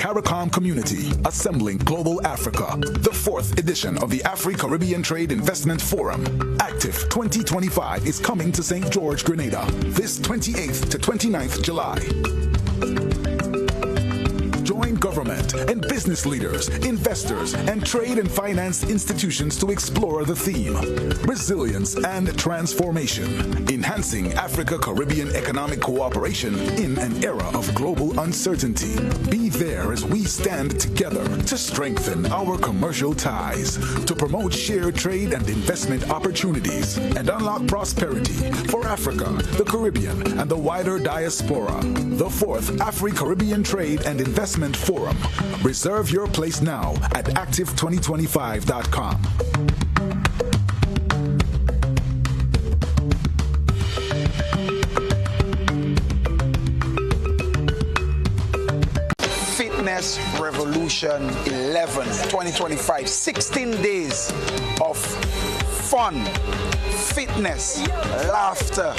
CARICOM community, assembling global Africa. The 4th edition of the Afri-Caribbean Trade Investment Forum, Active 2025, is coming to St. George, Grenada, this 28th to 29th July. Join government and business leaders, investors, and trade and finance institutions to explore the theme, resilience and transformation, enhancing Africa-Caribbean economic cooperation in an era of global uncertainty. Be there as we stand together to strengthen our commercial ties, to promote shared trade and investment opportunities, and unlock prosperity for Africa, the Caribbean, and the wider diaspora. The 4th Afri-Caribbean Trade and Investment Forum. Reserve your place now at active2025.com. Fitness Revolution 11 2025, 16 days of fun, fitness, laughter,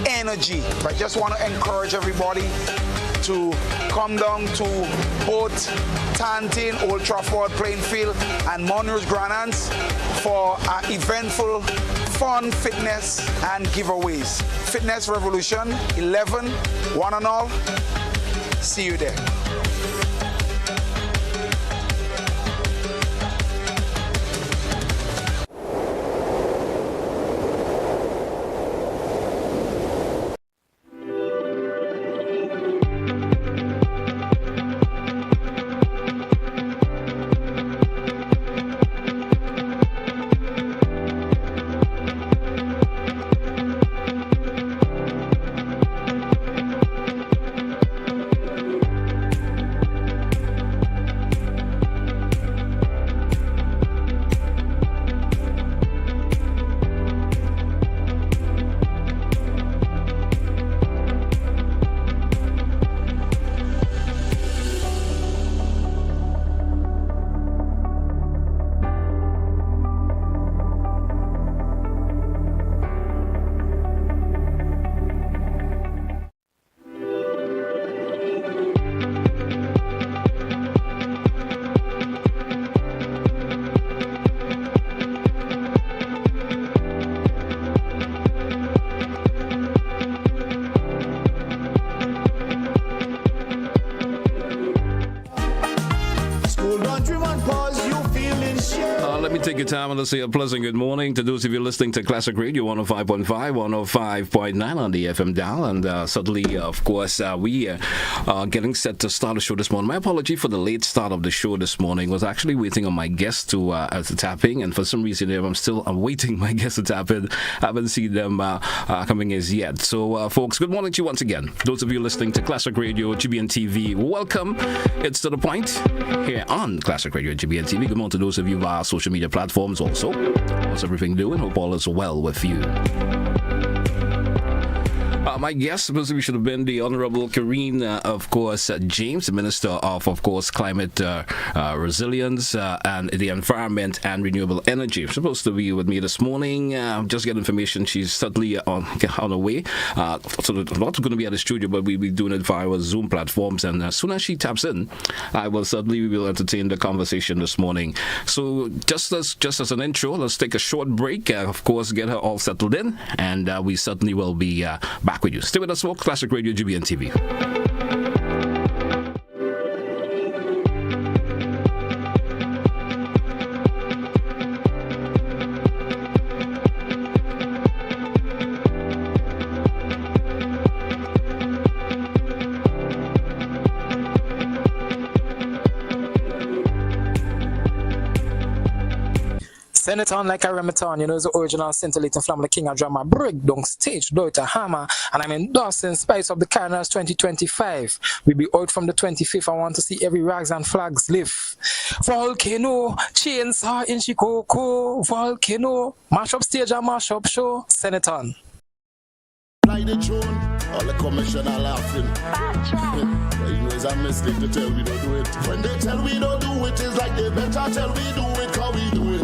energy. I just want to encourage everybody to come down to both Tantin, Old Trafford playing field, and Monroe's Granans for an eventful, fun fitness and giveaways. Fitness Revolution 11, one and all. See you there. Let me take your time and let's say a pleasant good morning to those of you listening to Classic Radio 105.5, 105.9 on the FM dial. And suddenly, of course, we are getting set to start the show this morning. My apology for the late start of the show this morning. I was actually waiting on my guests to tap in, and for some reason I'm still waiting my guests to tap in. I haven't seen them coming as yet. So, folks, good morning to you once again. Those of you listening to Classic Radio, GBN TV, welcome. It's to the point here on Classic Radio, GBN TV. Good morning to those of you via social media platforms also. How's everything doing? Hope all is well with you. My guest supposedly should have been the Honorable Kerryne, of course, James, the Minister of course, Climate Resilience and the Environment and Renewable Energy. She's supposed to be with me this morning. Just get information. She's certainly on her way. So not going to be at the studio, but we'll be doing it via our Zoom platforms. And as soon as she taps in, I will certainly we will entertain the conversation this morning. So just as an intro, let's take a short break. Of course, get her all settled in, and we certainly will be back with you. Stay with us for Classic Radio GBN TV. Send it on like a Ramaton, you know, it's the original scintillating from the king of drama, breakdown stage, Deuter Hammer, and I'm endorsing Spice of the Carners 2025. We'll be out from the 25th. I want to see every rags and flags lift. Volcano, chainsaw in Chicago, volcano, mash up stage and mash up show. Send it on. Play the tune, all the commissioner laughing. You know it's a mistake to tell we don't do it. When they tell we don't do it, it's like they better tell we do it, cause we do it.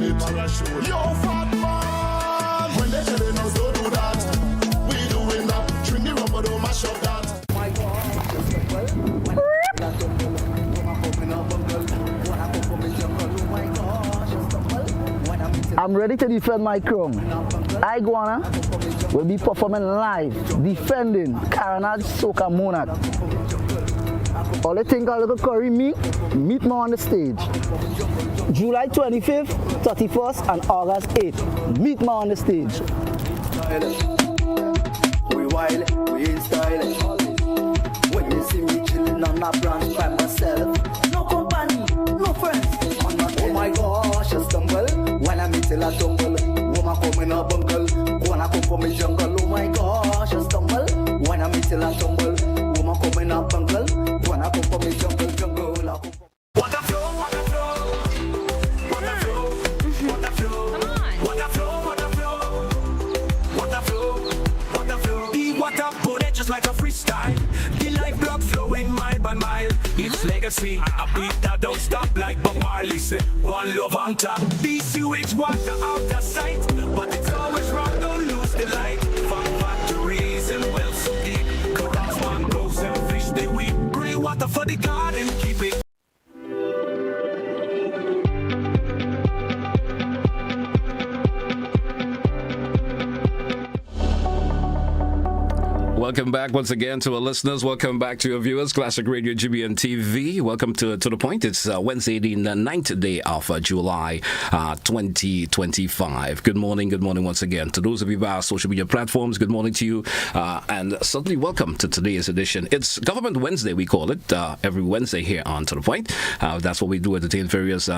Yo, fat man! When they telling us don't do that, we doing that. Trim the rubber, don't mash up that. I'm ready to defend my crown. 𝗥𝗲𝘀𝗁𝗏 will be performing live, defending Kerryne Soca Monarch. All you think a little curry meet me on the stage. July 25th, 31st, and August 8th. Meet me on the stage. We wild, we in style. When you see me chilling on a branch by myself, no company, no friends. Oh my gosh, I stumble when I meet till I tumble. Woman come in a bungle, wanna come from me jungle. Oh my gosh, I stumble when I meet till I tumble. Woman come in a bungle, wanna come from me jungle. What a flow, what a flow, what a flow, what a flow, what a flow, what a flow, what a flow, what a flow. Be what a bullet just like a freestyle. The life block flowing mile by mile. It's legacy, a beat that don't stop like Bob Marley say. One love on top. BCH water out of sight, but it's always wrong. Don't lose the light. From factories and wells so deep. Cut off mangroves and fish they weep. Bring water for the garden, keep it. Welcome back once again to our listeners. Welcome back to your viewers. Classic Radio GBN TV. Welcome to the point. It's Wednesday, the 9th day of July 2025. Good morning once again. To those of you via social media platforms, good morning to you. And certainly welcome to today's edition. It's Government Wednesday, we call it, every Wednesday here on To The Point. That's what we do, entertain various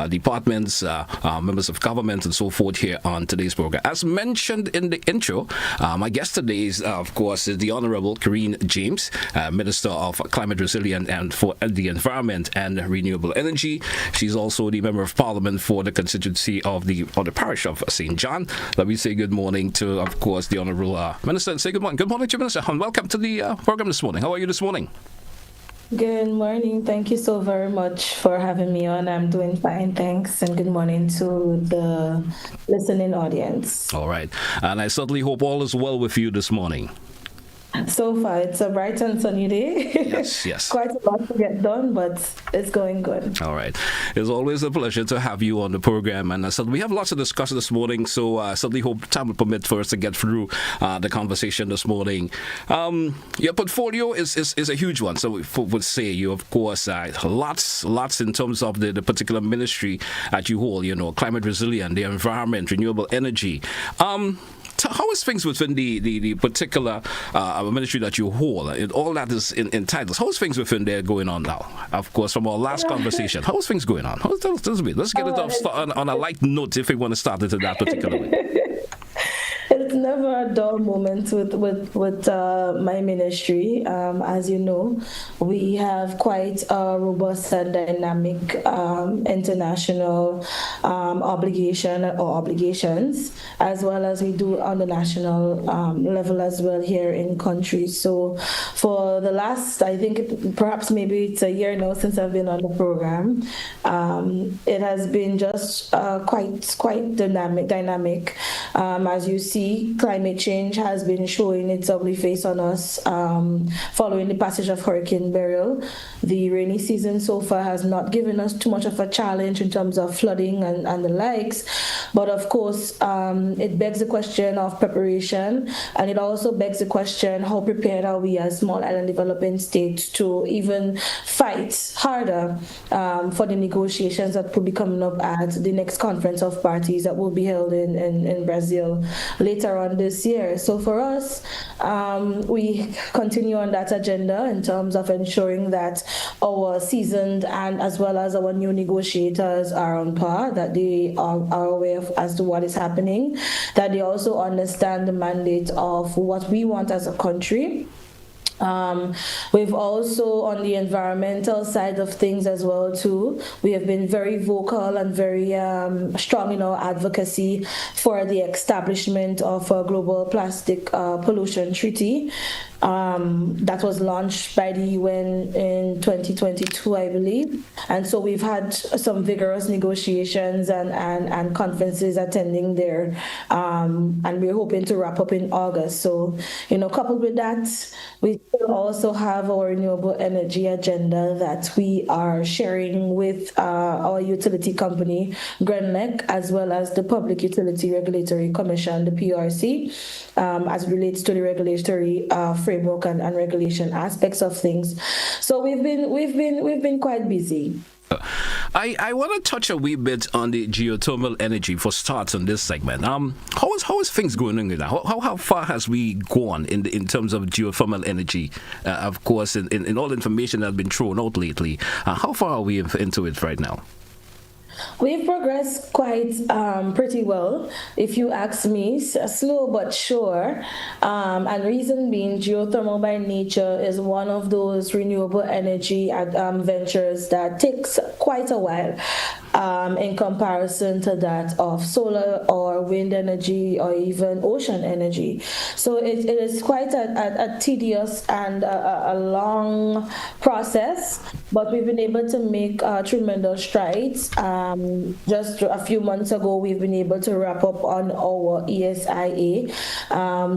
departments, members of government and so forth here on today's program. As mentioned in the intro, my guest today is, of course, is the Honorable Kerryne James, Minister of Climate Resilience and for the Environment and Renewable Energy. She's also the Member of Parliament for the constituency of the parish of St. John. Let me say good morning to, of course, the Honorable Minister and say good morning. Good morning to you, Minister, and welcome to the program this morning. How are you this morning? Good morning. Thank you so very much for having me on. I'm doing fine, thanks. And good morning to the listening audience. All right. And I certainly hope all is well with you this morning. So far, it's a bright and sunny day. Yes. Quite a lot to get done, but it's going good. All right. It's always a pleasure to have you on the program. And so we have lots to discuss this morning, so I certainly hope time will permit for us to get through the conversation this morning. Your portfolio is a huge one. So we would say you, of course, lots in terms of the particular ministry that you hold, climate resilience, the environment, renewable energy. How is things within the particular ministry that you hold? All that is in titles. How is things within there going on now? Of course, from our last conversation, how is things going on? Let's get it off on a light note if we want to start it in that particular way. It's never a dull moment with my ministry. As you know, we have quite a robust and dynamic international obligations, as well as we do on the national level as well here in country. So for the last, I think perhaps maybe it's a year now since I've been on the program, it has been just quite dynamic. As you see, climate change has been showing its ugly face on us following the passage of Hurricane Beryl. The rainy season so far has not given us too much of a challenge in terms of flooding and the likes, but of course it begs the question of preparation, and it also begs the question, how prepared are we as small island developing states to even fight harder for the negotiations that will be coming up at the next conference of parties that will be held in Brazil later on this year. So for us, we continue on that agenda in terms of ensuring that our seasoned and as well as our new negotiators are on par, that they are aware of as to what is happening, that they also understand the mandate of what we want as a country. We've also, on the environmental side of things as well too, we have been very vocal and very strong in our advocacy for the establishment of a global plastic pollution treaty. that was launched by the UN in 2022, I believe. And so we've had some vigorous negotiations and conferences attending there. And we're hoping to wrap up in August. So, coupled with that, we also have our renewable energy agenda that we are sharing with our utility company, Glen, as well as the Public Utility Regulatory Commission, the PRC, as it relates to the regulatory framework and regulation aspects of things. So we've been quite busy. I want to touch a wee bit on the geothermal energy for starts on this segment. How is things going on now? How far has we gone in terms of geothermal energy? Of course, in all the information that has been thrown out lately, how far are we into it right now? We've progressed quite pretty well, if you ask me. Slow but sure. And reason being, geothermal by nature is one of those renewable energy ventures that takes quite a while in comparison to that of solar or wind energy or even ocean energy. So it is quite a tedious and a long process, but we've been able to make tremendous strides. Just a few months ago, we've been able to wrap up on our ESIA,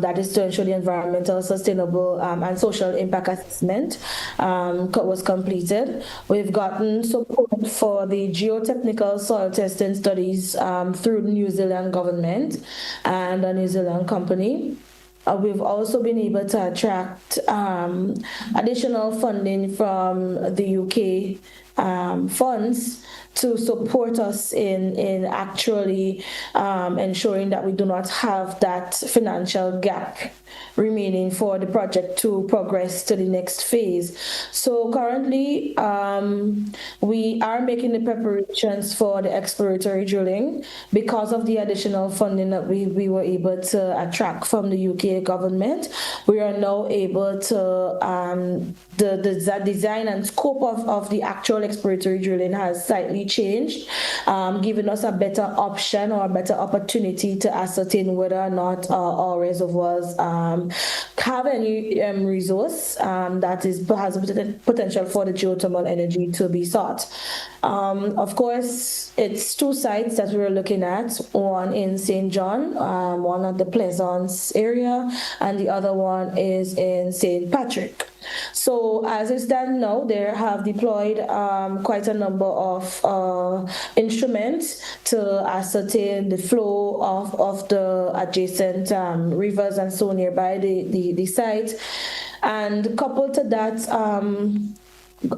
that is to ensure the environmental, sustainable, and social impact assessment was completed. We've gotten support for the geotechnical soil testing studies through the New Zealand government and a New Zealand company. We've also been able to attract additional funding from the UK funds to support us in actually ensuring that we do not have that financial gap remaining for the project to progress to the next phase. So currently, we are making the preparations for the exploratory drilling because of the additional funding that we were able to attract from the UK government. We are now able to, the design and scope of the actual exploratory drilling has slightly changed, giving us a better option or a better opportunity to ascertain whether or not our reservoirs have any resource that has potential for the geothermal energy to be sought. Of course, it's two sites that we're looking at, one in St. John, one at the Pleasance area, and the other one is in St. Patrick. So as it stands now, they have deployed quite a number of instruments to ascertain the flow of the adjacent rivers and so nearby the site. And coupled to that,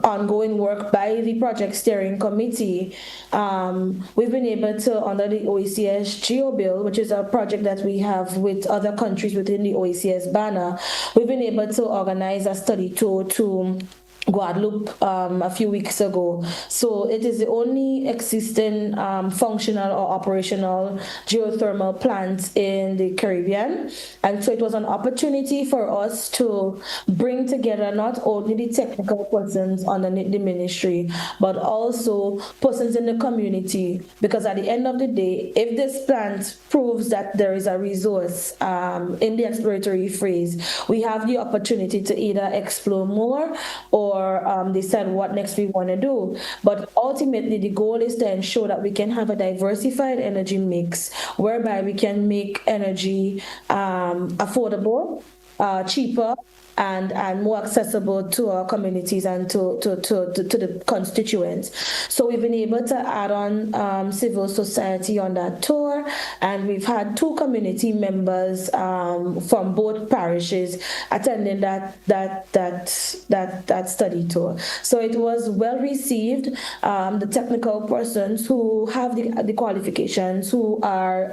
ongoing work by the project steering committee, we've been able to, under the OECS Geo Bill, which is a project that we have with other countries within the OECS banner, we've been able to organize a study tour to Guadeloupe a few weeks ago. So it is the only existing functional or operational geothermal plant in the Caribbean. And so it was an opportunity for us to bring together not only the technical persons underneath the ministry, but also persons in the community. Because at the end of the day, if this plant proves that there is a resource in the exploratory phase, we have the opportunity to either explore more or decide what next we want to do. But ultimately, the goal is to ensure that we can have a diversified energy mix whereby we can make energy affordable, cheaper, and more accessible to our communities and to the constituents. So we've been able to add on civil society on that tour, and we've had 2 community members from both parishes attending that study tour. So it was well received. The technical persons who have the qualifications, who are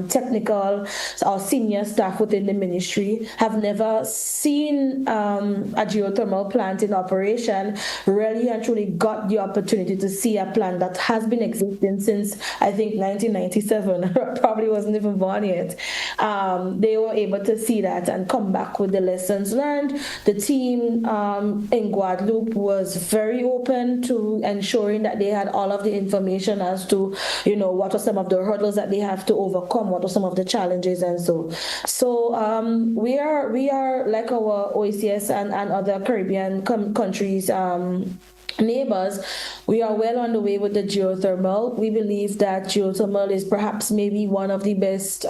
technical or senior staff within the ministry, have never seen a geothermal plant in operation, really and truly got the opportunity to see a plant that has been existing since, I think, 1997. Probably wasn't even born yet. They were able to see that and come back with the lessons learned. The team in Guadeloupe was very open to ensuring that they had all of the information as to, what are some of the hurdles that they have to overcome, what are some of the challenges, and so we we are like our OECS and other Caribbean countries. Neighbors, we are well on the way with the geothermal. We believe that geothermal is perhaps maybe one of the best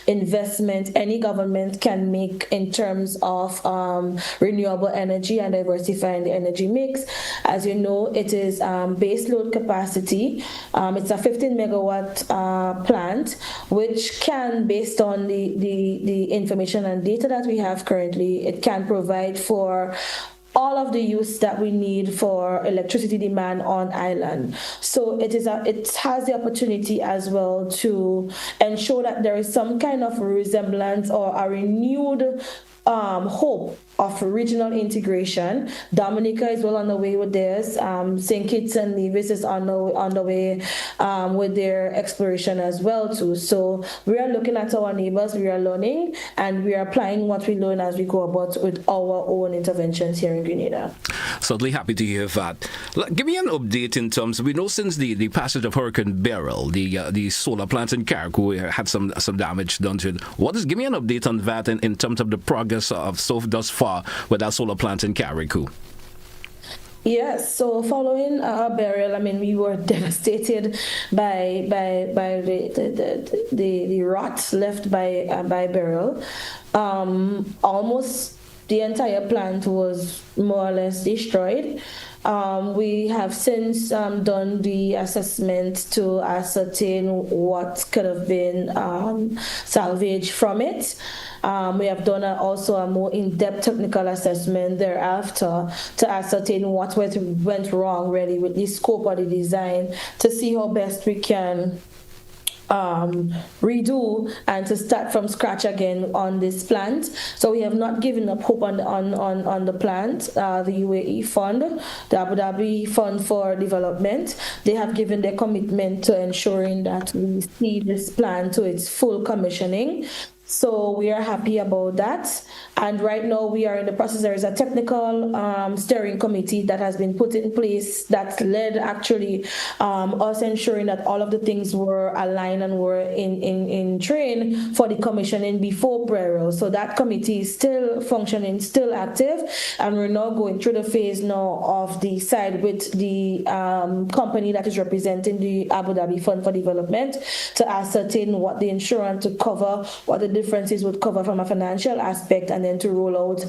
investment any government can make in terms of renewable energy and diversifying the energy mix. As you know, it is base load capacity. It's a 15 megawatt plant, which can, based on the information and data that we have currently, it can provide for all of the use that we need for electricity demand on island. So it has the opportunity as well to ensure that there is some kind of resemblance or a renewed hope of regional integration. Dominica is well on the way with this. St. Kitts and Nevis is on the way with their exploration as well too. So we are looking at our neighbors, we are learning, and we are applying what we learn as we go about with our own interventions here in Grenada. Certainly happy to hear that. Give me an update in terms, we know since the passage of Hurricane Beryl, the solar plants in Carriacou had some damage done to it. Give me an update on that in terms of the progress of thus far with our solar plants in Carriacou. Yes, so following Beryl, I mean, we were devastated by the rot left by Beryl. Almost the entire plant was more or less destroyed. We have since done the assessment to ascertain what could have been salvaged from it. We have done also a more in-depth technical assessment thereafter to ascertain what went wrong really with the scope of the design, to see how best we can redo and to start from scratch again on this plant. So we have not given up hope on the plant. The UAE fund, the Abu Dhabi Fund for Development, they have given their commitment to ensuring that we see this plant to its full commissioning. So we are happy about that. And right now we are in the process. There is a technical steering committee that has been put in place that led actually us ensuring that all of the things were aligned and were in train for the commissioning before Beryl. So that committee is still functioning, still active. And we're now going through the phase now of the side with the company that is representing the Abu Dhabi Fund for Development to ascertain what the insurance to cover, what the differences would cover from a financial aspect, and then to roll out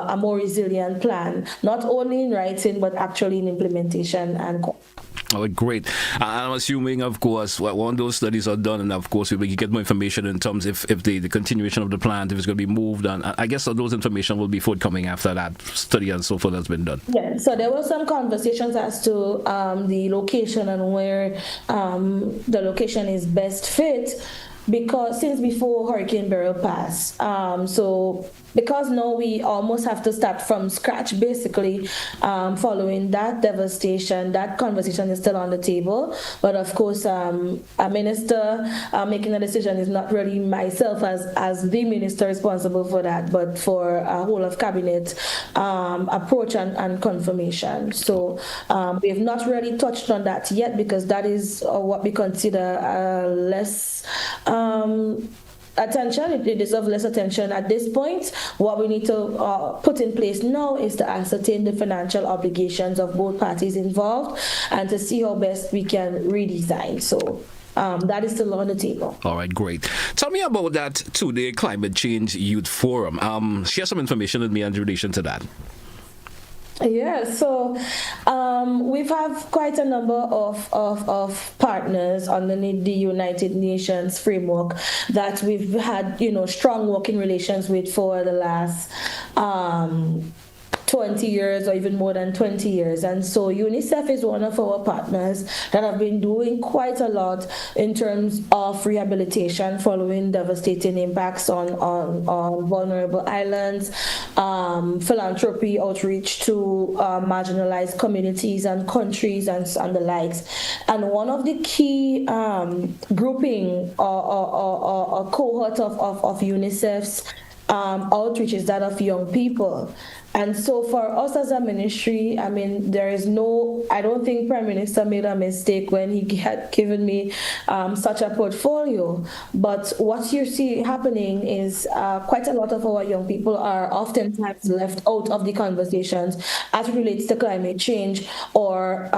a more resilient plan, not only in writing, but actually in implementation and Oh, great. I'm assuming, of course, when those studies are done, and of course, we can get more information in terms if the continuation of the plant, if it's going to be moved, and I guess those information will be forthcoming after that study and so forth has been done. Yeah, so there were some conversations as to the location and where the location is best fit, because since before Hurricane Beryl passed, so because now we almost have to start from scratch basically following that devastation. That conversation is still on the table, but of course a minister making a decision is not really myself as the minister responsible for that, but for a whole of cabinet approach and confirmation. So we have not really touched on that yet, because that is what we consider less attention. It deserves less attention at this point. What we need to put in place now is to ascertain the financial obligations of both parties involved and to see how best we can redesign. So that is still on the table. All right, great. Tell me about that 2-day Climate Change Youth Forum. Share some information with me in relation to that. Yeah, so we've had quite a number of partners underneath the United Nations framework that we've had, strong working relations with for the last 20 years or even more than 20 years. And so UNICEF is one of our partners that have been doing quite a lot in terms of rehabilitation following devastating impacts on vulnerable islands, philanthropy, outreach to marginalized communities and countries and the likes. And one of the key grouping or cohort of UNICEF's outreach is that of young people. And so for us as a ministry, I mean, I don't think Prime Minister made a mistake when he had given me such a portfolio. But what you see happening is quite a lot of our young people are oftentimes left out of the conversations as it relates to climate change or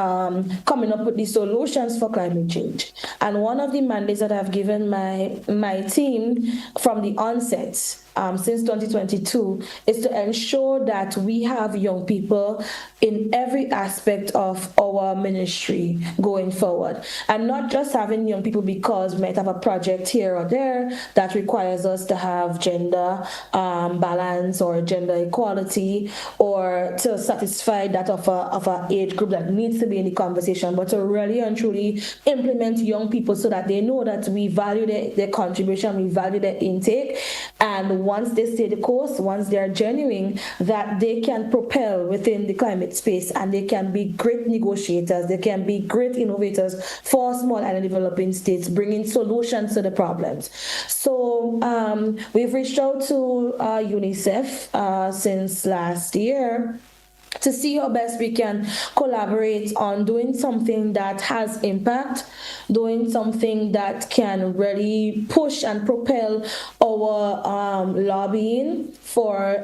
coming up with the solutions for climate change. And one of the mandates that I've given my team from the onset since 2022 is to ensure that we have young people in every aspect of our ministry going forward, and not just having young people because we might have a project here or there that requires us to have gender balance or gender equality or to satisfy that of a age group that needs to be in the conversation, but to really and truly implement young people so that they know that we value their contribution, we value their intake, and once they stay the course, once they are genuine, that they can propel within the climate space and they can be great negotiators, they can be great innovators for small and developing states, bringing solutions to the problems. So we've reached out to UNICEF since last year to see how best we can collaborate on doing something that has impact, doing something that can really push and propel our lobbying for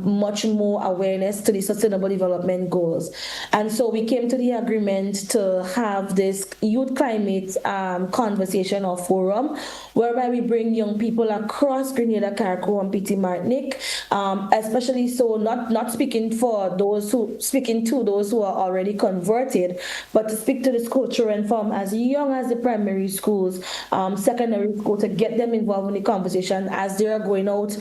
much more awareness to the Sustainable Development Goals. And so we came to the agreement to have this youth climate conversation or forum, whereby we bring young people across Grenada, 𝗘𝗃𝗃𝗃𝗃, Martinique, especially so not speaking to those who are already converted, but to speak to the school children from as young as the primary schools, secondary school, to get them involved in the conversation as they are going out.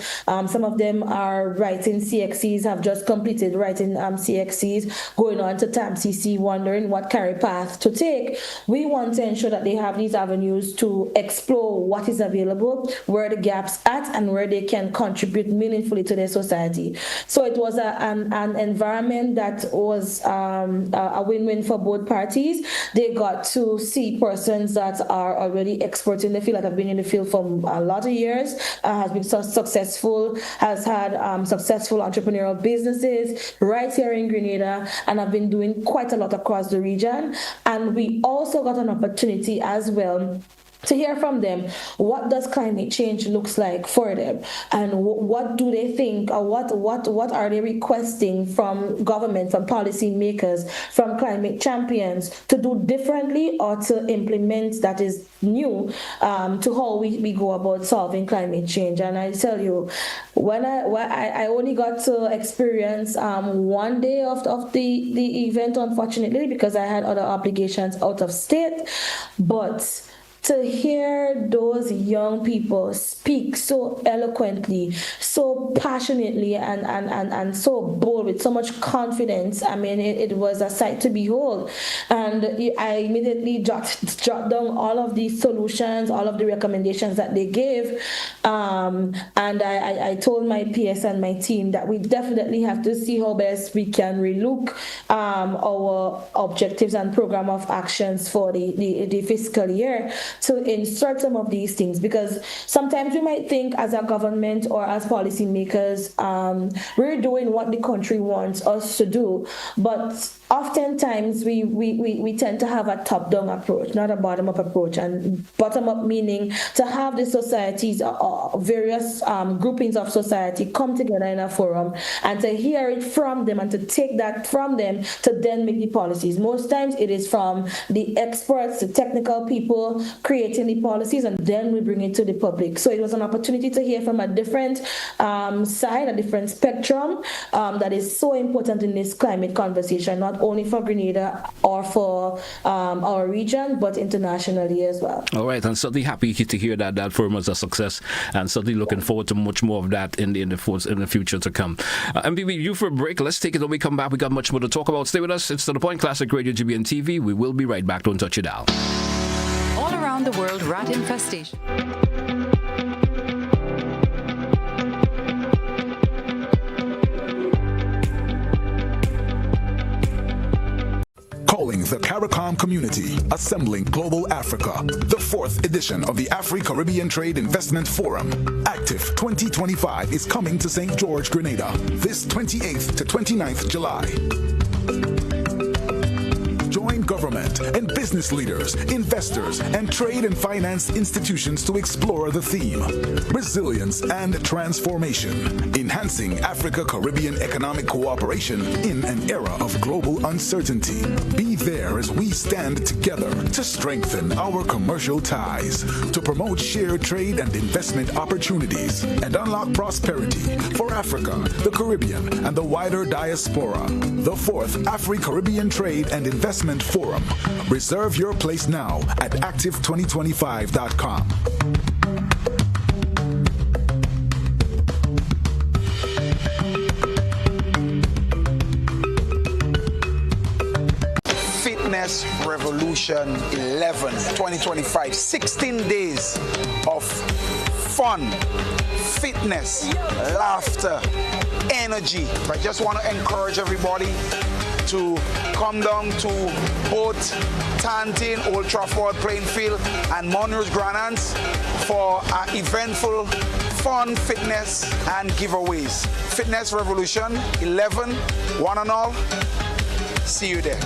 Some of them are writing CXCs, have just completed writing CXCs, going on to TAMCC, wondering what career path to take. We want to ensure that they have these avenues to explore what is available, where the gaps at, and where they can contribute meaningfully to their society. So it was an environment that was a win-win for both parties. They got to see persons that are already experts in the field, that have been in the field for a lot of years, has been successful, has had successful entrepreneurial businesses right here in Grenada, and have been doing quite a lot across the region. And we also got an opportunity as well to hear from them, what does climate change looks like for them, and what do they think, or what are they requesting from government, from policy makers, from climate champions to do differently or to implement that is new to how we go about solving climate change. And I tell you, when I only got to experience one day of the event, unfortunately, because I had other obligations out of state, but to hear those young people speak so eloquently, so passionately, and so bold, with so much confidence, I mean, it was a sight to behold. And I immediately jot down all of these solutions, all of the recommendations that they gave. And I told my PS and my team that we definitely have to see how best we can relook our objectives and program of actions for the fiscal year, to insert some of these things, because sometimes we might think as a government or as policymakers, we're doing what the country wants us to do, but oftentimes we tend to have a top-down approach, not a bottom-up approach. And bottom-up meaning to have the societies, various groupings of society come together in a forum and to hear it from them and to take that from them to then make the policies. Most times it is from the experts, the technical people creating the policies, and then we bring it to the public. So it was an opportunity to hear from a different side, a different spectrum that is so important in this climate conversation, not only for Grenada or for our region, but internationally as well. All right, and certainly happy to hear that forum was a success, and certainly looking forward to much more of that in the future to come. MBB, you for a break. Let's take it when we come back. We got much more to talk about. Stay with us. It's To The Point, Classic Radio, GBN TV. We will be right back. Don't touch your dial. All around the world, rat infestation. Calling the CARICOM community, assembling global Africa. The 4th edition of the Afri-Caribbean Trade Investment Forum, Active 2025, is coming to St. George, Grenada, this 28th to 29th July. Join government and business leaders, investors, and trade and finance institutions to explore the theme, Resilience and Transformation, Enhancing Africa-Caribbean Economic Cooperation in an Era of Global Uncertainty. Be there as we stand together to strengthen our commercial ties, to promote shared trade and investment opportunities, and unlock prosperity for Africa, the Caribbean, and the wider diaspora. The 4th Afri-Caribbean Trade and Investment Forum. Reserve your place now at active2025.com. Fitness Revolution 11 2025. 16 days of fun, fitness, laughter, energy. I just want to encourage everybody to come down to both Tantin, Old Trafford playing field, and Monroe's Granans for our eventful fun, fitness, and giveaways. Fitness Revolution 11, one and all. See you there.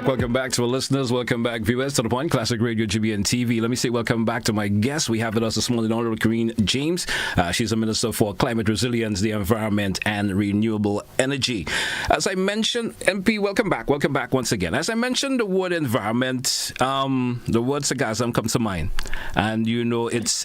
Welcome back to our listeners. Welcome back, viewers, to The Point, Classic Radio, GBN TV. Let me say welcome back to my guest. We have with us this morning, Honorable Kerryne James. She's a Minister for Climate Resilience, the Environment, and Renewable Energy. As I mentioned, MP, welcome back. Welcome back once again. As I mentioned, the word environment, the word sargassum comes to mind. And, you know, it's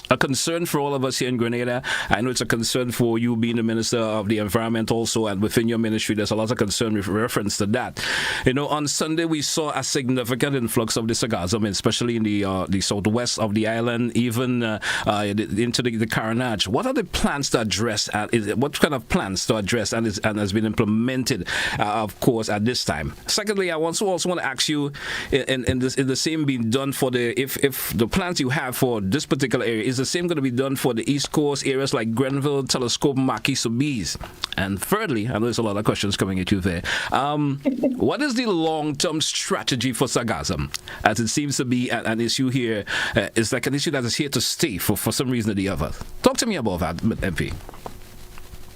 a concern for all of us here in Grenada. I know it's a concern for you being the Minister of the Environment also, and within your ministry there's a lot of concern with reference to that. You know, on Sunday we saw a significant influx of the sargassum, especially in the southwest of the island, even into the Kerryne. What are the plans to address, what kind of plans to address and has been implemented, of course, at this time? Secondly, I also want to ask you, in the same being done for if the plans you have for this particular area, is the same going to be done for the East Coast areas like Grenville, 𝗘𝗃𝗃𝗃𝗃𝗃? And thirdly, I know there's a lot of questions coming at you there. What is the long-term strategy for sargassum? As it seems to be an issue here, it's like an issue that is here to stay for some reason or the other. Talk to me about that, MP.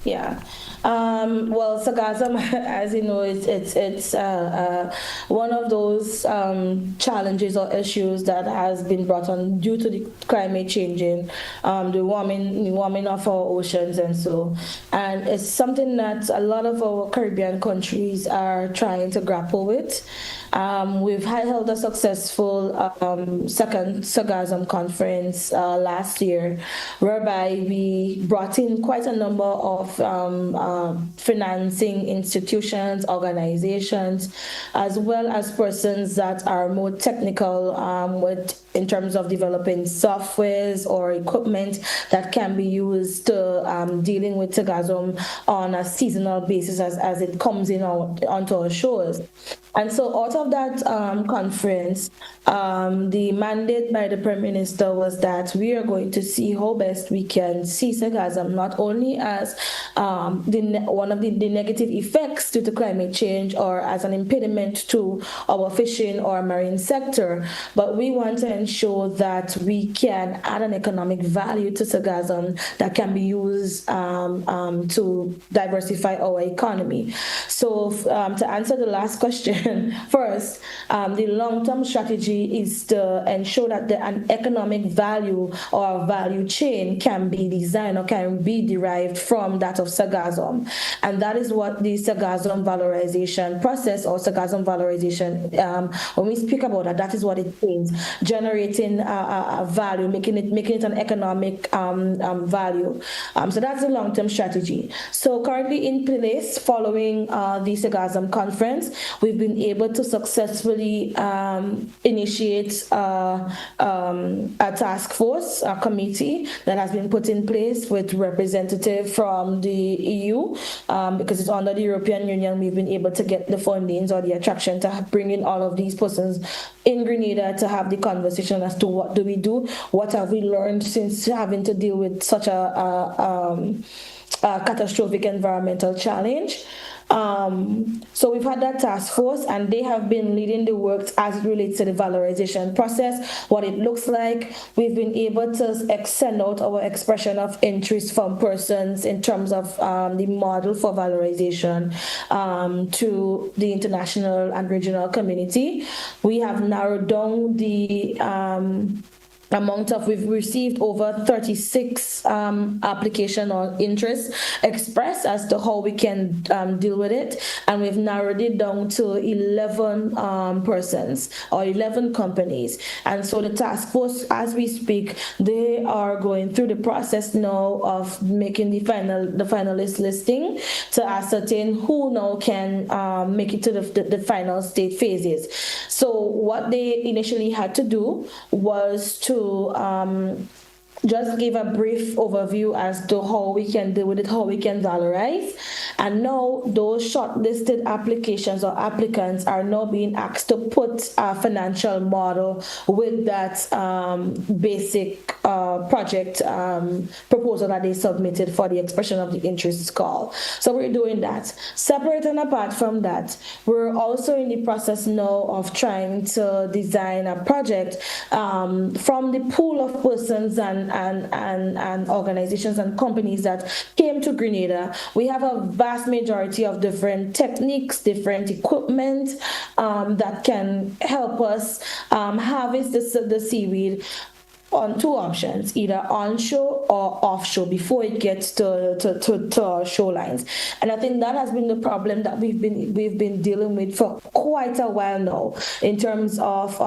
Yeah. Well, sargassum, as you know, it's one of those challenges or issues that has been brought on due to the climate changing, the warming of our oceans and so. And it's something that a lot of our Caribbean countries are trying to grapple with. We've held a successful second sargassum conference last year, whereby we brought in quite a number of financing institutions, organizations, as well as persons that are more technical with in terms of developing softwares or equipment that can be used to dealing with 𝗥𝗲𝗀 on a seasonal basis as it comes in onto our shores. And so out of that conference, the mandate by the Prime Minister was that we are going to see how best we can see 𝗥𝗲𝗀 not only as one of the negative effects due to climate change or as an impediment to our fishing or marine sector, but we want to ensure that we can add an economic value to 𝗥𝗲𝗀 that can be used to diversify our economy. So to answer the last question, first, the long-term strategy is to ensure that an economic value or value chain can be designed or can be derived from that of 𝗥𝗲𝗀. And that is what the 𝗥𝗲𝗀 valorization process or 𝗥𝗲𝗀 valorization, when we speak about that, that is what it means, generating a value, making it an economic value. So that's the long-term strategy. So currently in place, following the 𝗥𝗲𝗀 conference, we've been able to successfully initiate a task force, a committee that has been put in place with representatives from the EU, because it's under the European Union. We've been able to get the fundings or the attraction to bring in all of these persons in Grenada to have the conversation as to what do we do, what have we learned since having to deal with such a catastrophic environmental challenge. So we've had that task force, and they have been leading the work as it relates to the valorization process, what it looks like. We've been able to send out our expression of interest from persons in terms of the model for valorization to the international and regional community. We have narrowed down the we've received over 36 application or interest expressed as to how we can deal with it, and we've narrowed it down to 11 persons or 11 companies. And so the task force, as we speak, they are going through the process now of making the finalist listing to ascertain who now can make it to the final state phases. So what they initially had to do was to just give a brief overview as to how we can deal with it, how we can valorize. And now those shortlisted applications or applicants are now being asked to put a financial model with that basic project proposal that they submitted for the expression of the interest call. So we're doing that. Separate and apart from that, we're also in the process now of trying to design a project from the pool of persons and organizations and companies that came to Grenada. We have a vast majority of different techniques, different equipment that can help us harvest the seaweed on two options, either onshore or offshore, before it gets to our shorelines. And I think that has been the problem that we've been dealing with for quite a while now, in terms of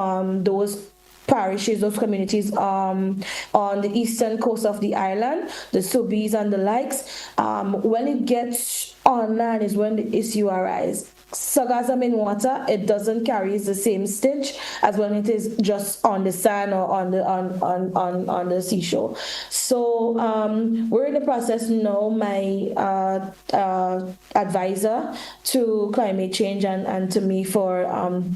those parishes, those communities on the eastern coast of the island, the 𝗖𝗶𝗶𝗀𝗁 and the likes. When it gets on land is when the issue arises. 𝗥𝗲𝗀 in water, it doesn't carry the same stench as when it is just on the sand or on the seashore. So we're in the process now. My advisor to climate change and to me for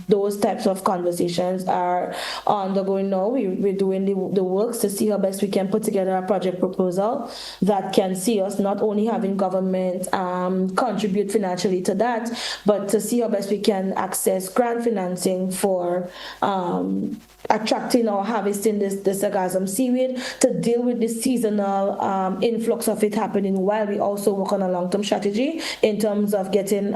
those types of conversations are undergoing now. We're doing the works to see how best we can put together a project proposal that can see us not only having government contribute financially to that, but to see how best we can access grant financing for attracting or harvesting this 𝗥𝗲𝗀 seaweed to deal with the seasonal influx of it happening, while we also work on a long-term strategy in terms of getting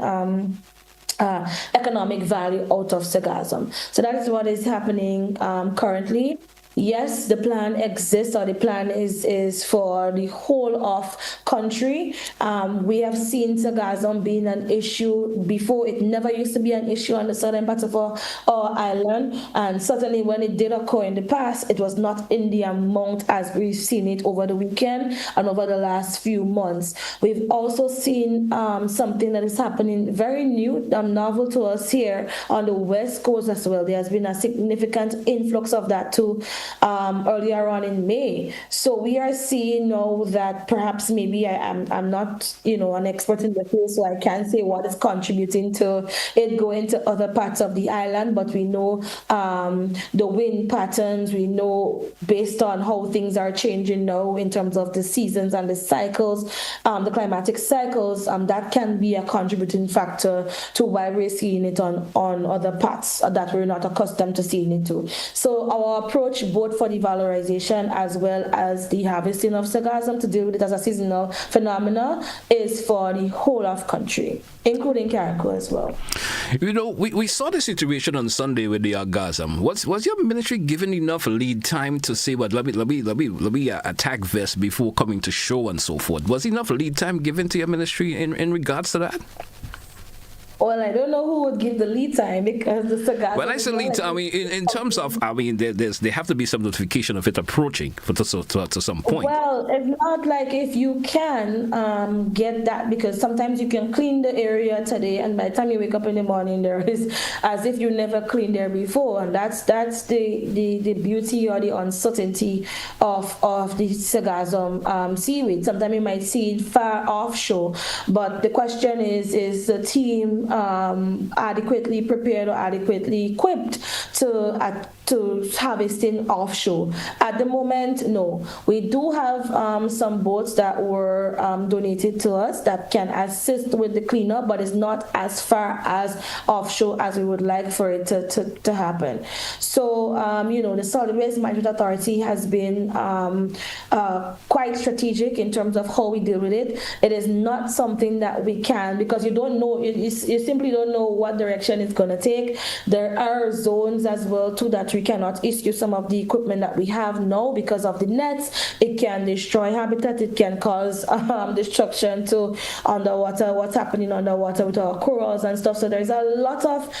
economic value out of 𝗥𝗲𝗀. So that is what is happening currently. Yes, the plan exists, or the plan is for the whole of country. We have seen sargassum being an issue before. It never used to be an issue on the southern part of our island, and certainly when it did occur in the past, it was not in the amount as we've seen it over the weekend and over the last few months. We've also seen something that is happening very new, novel to us here on the West Coast as well. There has been a significant influx of that too. Earlier on in May. So we are seeing now that perhaps maybe I'm not, an expert in the field, so I can't say what is contributing to it going to other parts of the island, but we know the wind patterns, we know based on how things are changing now in terms of the seasons and the cycles, the climatic cycles, that can be a contributing factor to why we're seeing it on other parts that we're not accustomed to seeing it to. So our approach, both for the valorization as well as the harvesting of sargassum to deal with it as a seasonal phenomena, is for the whole of country, including Carriacou as well. We saw the situation on Sunday with the sargassum. Was your ministry given enough lead time to say, let me attack this before coming to shore and so forth? Was enough lead time given to your ministry in regards to that? Well, I don't know who would give the lead time, because the sargassum. When I say lead time, in terms of, there have to be some notification of it approaching to some point. Well, it's not like if you can get that, because sometimes you can clean the area today, and by the time you wake up in the morning, there is as if you never cleaned there before, and that's the beauty or the uncertainty of the sargassum seaweed. Sometimes you might see it far offshore, but the question is the team adequately prepared or adequately equipped to harvesting offshore? At the moment, no. We do have some boats that were donated to us that can assist with the cleanup, but it's not as far as offshore as we would like for it to happen. So, the Solid Waste Management Authority has been quite strategic in terms of how we deal with it. It is not something that we can, because you don't know, you simply don't know what direction it's going to take. There are zones as well too that we cannot issue some of the equipment that we have now because of the nets. It can destroy habitat. It can cause destruction to underwater, what's happening underwater with our corals and stuff. So there's a lot of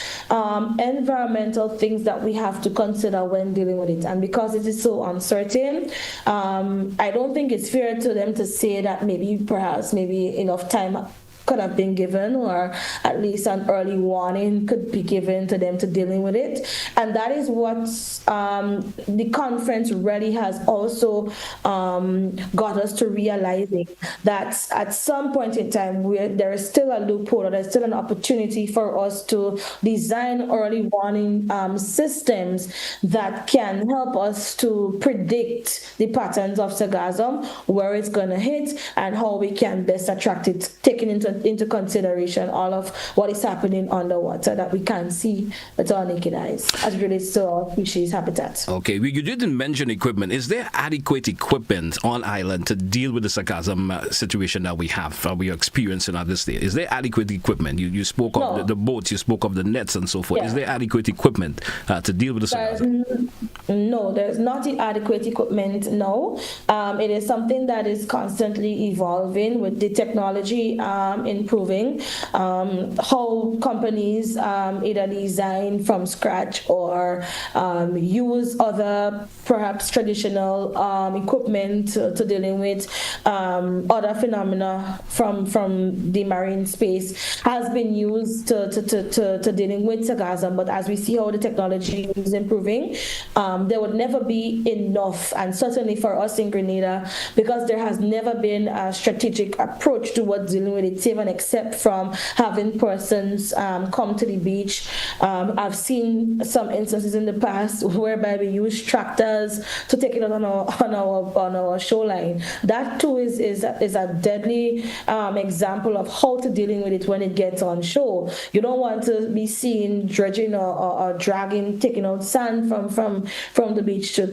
environmental things that we have to consider when dealing with it. And because it is so uncertain, I don't think it's fair to them to say that maybe enough time could have been given, or at least an early warning could be given to them to dealing with it. And that is what the conference really has also got us to realizing, that at some point in time there is still a loophole, or there's still an opportunity for us to design early warning systems that can help us to predict the patterns of sargassum, where it's going to hit, and how we can best attract it, taking into consideration all of what is happening underwater that we can't see with our naked eyes as it relates to our species habitat. Okay, you didn't mention equipment. Is there adequate equipment on island to deal with the sargassum situation that we are experiencing at this day? Is there adequate equipment? You spoke of the boats, you spoke of the nets and so forth. Yeah. Is there adequate equipment to deal with the sargassum? No, there's not adequate equipment, no. It is something that is constantly evolving with the technology improving, how companies either design from scratch or use other perhaps traditional equipment to dealing with other phenomena from the marine space has been used to dealing with sargassum. But as we see how the technology is improving, there would never be enough, and certainly for us in Grenada, because there has never been a strategic approach towards dealing with it, even except from having persons come to the beach. I've seen some instances in the past whereby we use tractors to take it out on our shoreline. That too is a deadly example of how to dealing with it when it gets on shore. You don't want to be seen dredging or dragging, taking out sand from the beach to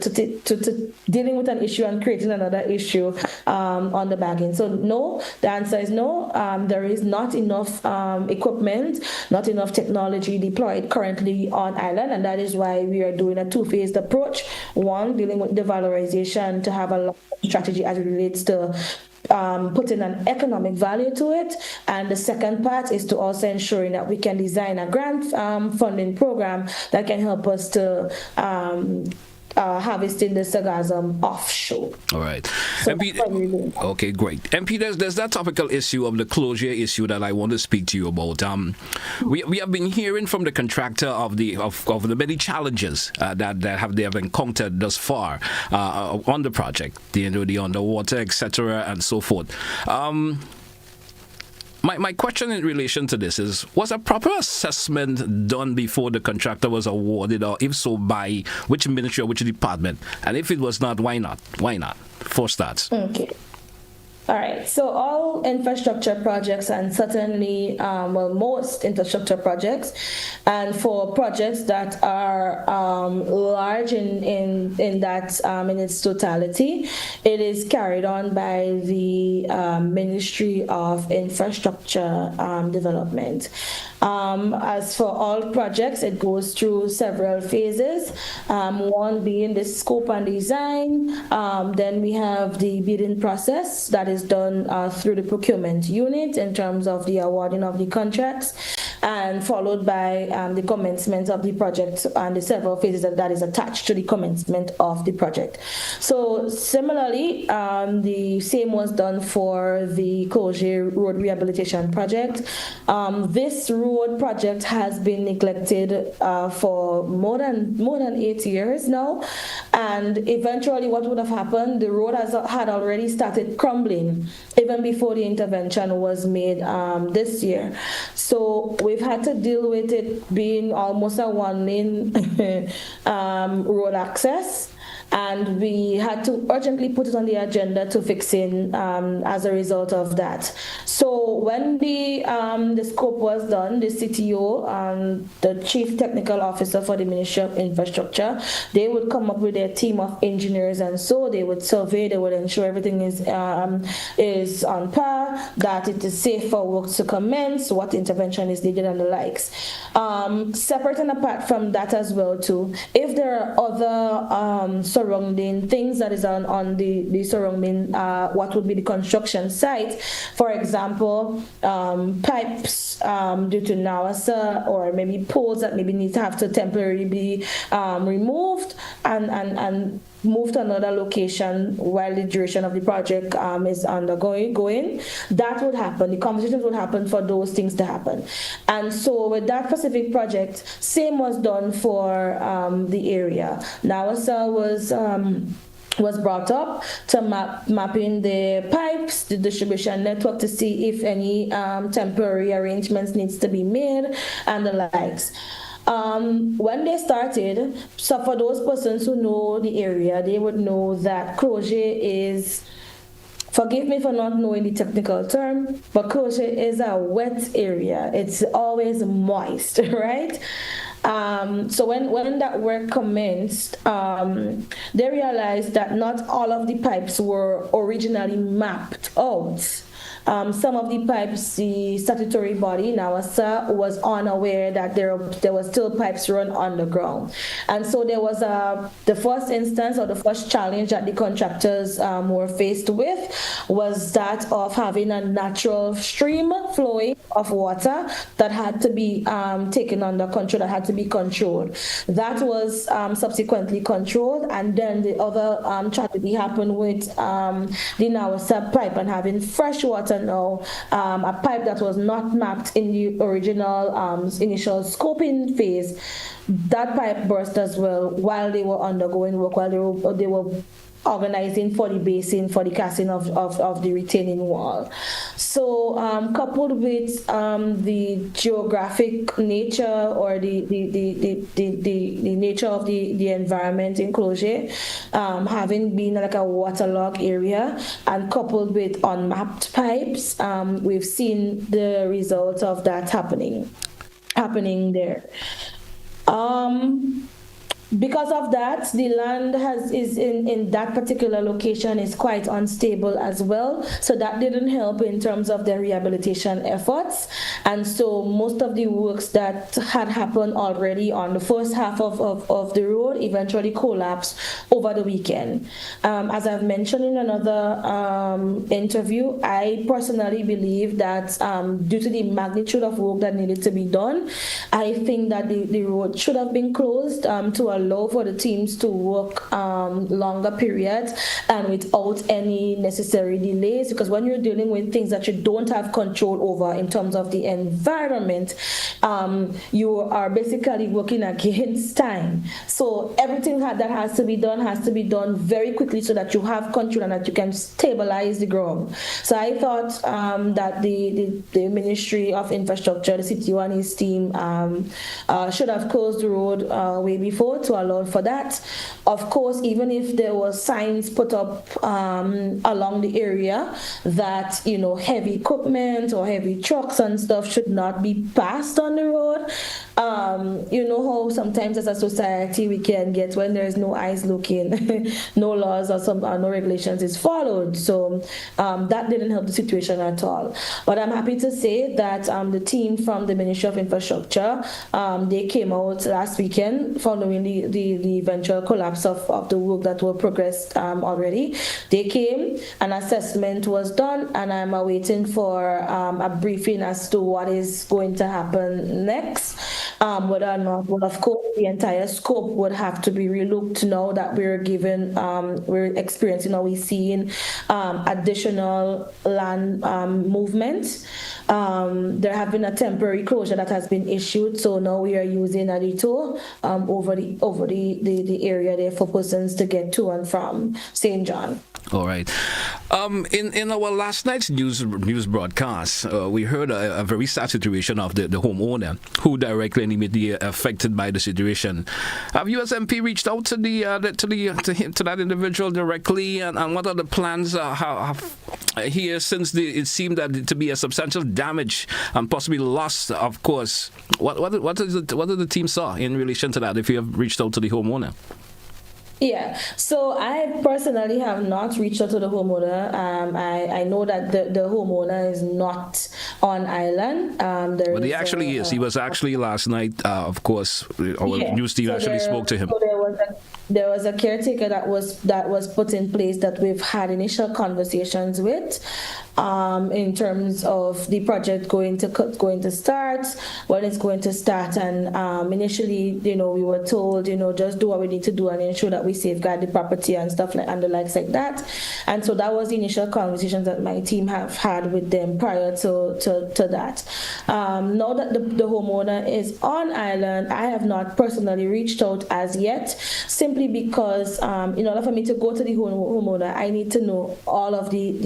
dealing with an issue and creating another issue on the bagging. So no, the answer is no. there is not enough equipment, not enough technology deployed currently on island, and that is why we are doing a two-phased approach. One, dealing with the valorization to have a long strategy as it relates to putting an economic value to it, and the second part is to also ensuring that we can design a grant funding program that can help us to harvesting the sargassum offshore. All right. So MP, okay, great. MP, there's that topical issue of the closure issue that I want to speak to you about. We have been hearing from the contractor of the many challenges that they have encountered thus far on the project, the underwater, etc., and so forth. My question in relation to this is, was a proper assessment done before the contractor was awarded, or if so, by which ministry or which department? And if it was not, why not? Why not? 4 starts. Okay. All right, so all infrastructure projects, and certainly, most infrastructure projects, and for projects that are large in its totality, it is carried on by the Ministry of Infrastructure Development. As for all projects, it goes through several phases, one being the scope and design, then we have the bidding process that is done through the procurement unit in terms of the awarding of the contracts, and followed by the commencement of the project and the several phases that is attached to the commencement of the project. So similarly, the same was done for the 𝗘𝗃𝗃𝗁 Road Rehabilitation Project. This road project has been neglected for more than 8 years now, and eventually what would have happened, the road had already started crumbling even before the intervention was made this year. So we've had to deal with it being almost a one-lane road access, and we had to urgently put it on the agenda to fix in as a result of that. So when the scope was done, the CTO, the Chief Technical Officer for the Ministry of Infrastructure, they would come up with their team of engineers, and so they would survey, they would ensure everything is on par, that it is safe for work to commence, what intervention is needed, and the likes. Separate and apart from that as well too, if there are other surrounding things that is on the surrounding what would be the construction site, for example, pipes due to NAWASA, or maybe poles that maybe need to have to temporarily be removed and moved to another location while the duration of the project is undergoing, that would happen. The conversations would happen for those things to happen. And so with that specific project, same was done for the area. NAWASA was brought up to mapping the pipes, the distribution network, to see if any temporary arrangements needs to be made and the likes. When they started, so for those persons who know the area, they would know that 𝗘𝗃𝗃𝗁 is, forgive me for not knowing the technical term, but 𝗘𝗃𝗃 is a wet area. It's always moist, right? So when that work commenced, they realized that not all of the pipes were originally mapped out. Some of the pipes, the statutory body, NAWASA, was unaware that there were still pipes run underground. And so there was the first instance, or the first challenge that the contractors were faced with, was that of having a natural stream flowing of water that had to be taken under control, that had to be controlled. That was subsequently controlled, and then the other tragedy happened with the NAWASA pipe and having fresh water now, a pipe that was not mapped in the original initial scoping phase. That pipe burst as well while they were undergoing work, while they were organizing for the basin, for the casting of the retaining wall. So coupled with the geographic nature, or the nature of the environment in 𝗘𝗃𝗃𝗁, having been like a waterlogged area, and coupled with unmapped pipes, we've seen the results of that happening there. because of that, the land is in that particular location is quite unstable as well. So that didn't help in terms of the rehabilitation efforts. And so most of the works that had happened already on the first half of the road eventually collapsed over the weekend. As I've mentioned in another interview, I personally believe that due to the magnitude of work that needed to be done, I think that the road should have been closed to allow for the teams to work longer periods and without any necessary delays, because when you're dealing with things that you don't have control over in terms of the environment, you are basically working against time. So everything that has to be done very quickly so that you have control and that you can stabilize the ground. So I thought that the Ministry of Infrastructure, the CTO and his team should have closed the road way before to allow for that. Of course, even if there were signs put up along the area that, you know, heavy equipment or heavy trucks and stuff should not be passed on the road. You know how sometimes as a society we can get when there's no eyes looking, no laws or no regulations is followed. So that didn't help the situation at all. But I'm happy to say that the team from the Ministry of Infrastructure, they came out last weekend following the eventual collapse of the work that were progressed already. They came, an assessment was done, and I'm awaiting for a briefing as to what is going to happen next. Whether or not, well, of course, the entire scope would have to be relooked now that we're given, we're experiencing or we're seeing additional land movement. There have been a temporary closure that has been issued, so now we are using a detour over the area there for persons to get to and from St. John. All right. In our last night's news broadcast, we heard a very sad situation of the homeowner who directly and immediately affected by the situation. Have USMP reached out to that individual directly, and what are the plans here, since it seemed that to be a substantial damage and possibly loss? Of course, what did the team saw in relation to that? If you have reached out to the homeowner. Yeah, so I personally have not reached out to the homeowner. I know that the homeowner is not on island. But he actually is. He was actually last night, of course, our news team actually spoke to him. So there was a caretaker that was put in place that we've had initial conversations with in terms of the project going to start, when it's going to start, and initially, we were told, just do what we need to do and ensure that we safeguard the property and stuff and the likes like that. And so that was the initial conversations that my team have had with them prior to that. Now that the homeowner is on island, I have not personally reached out as yet, simply because in order for me to go to the homeowner, I need to know all of the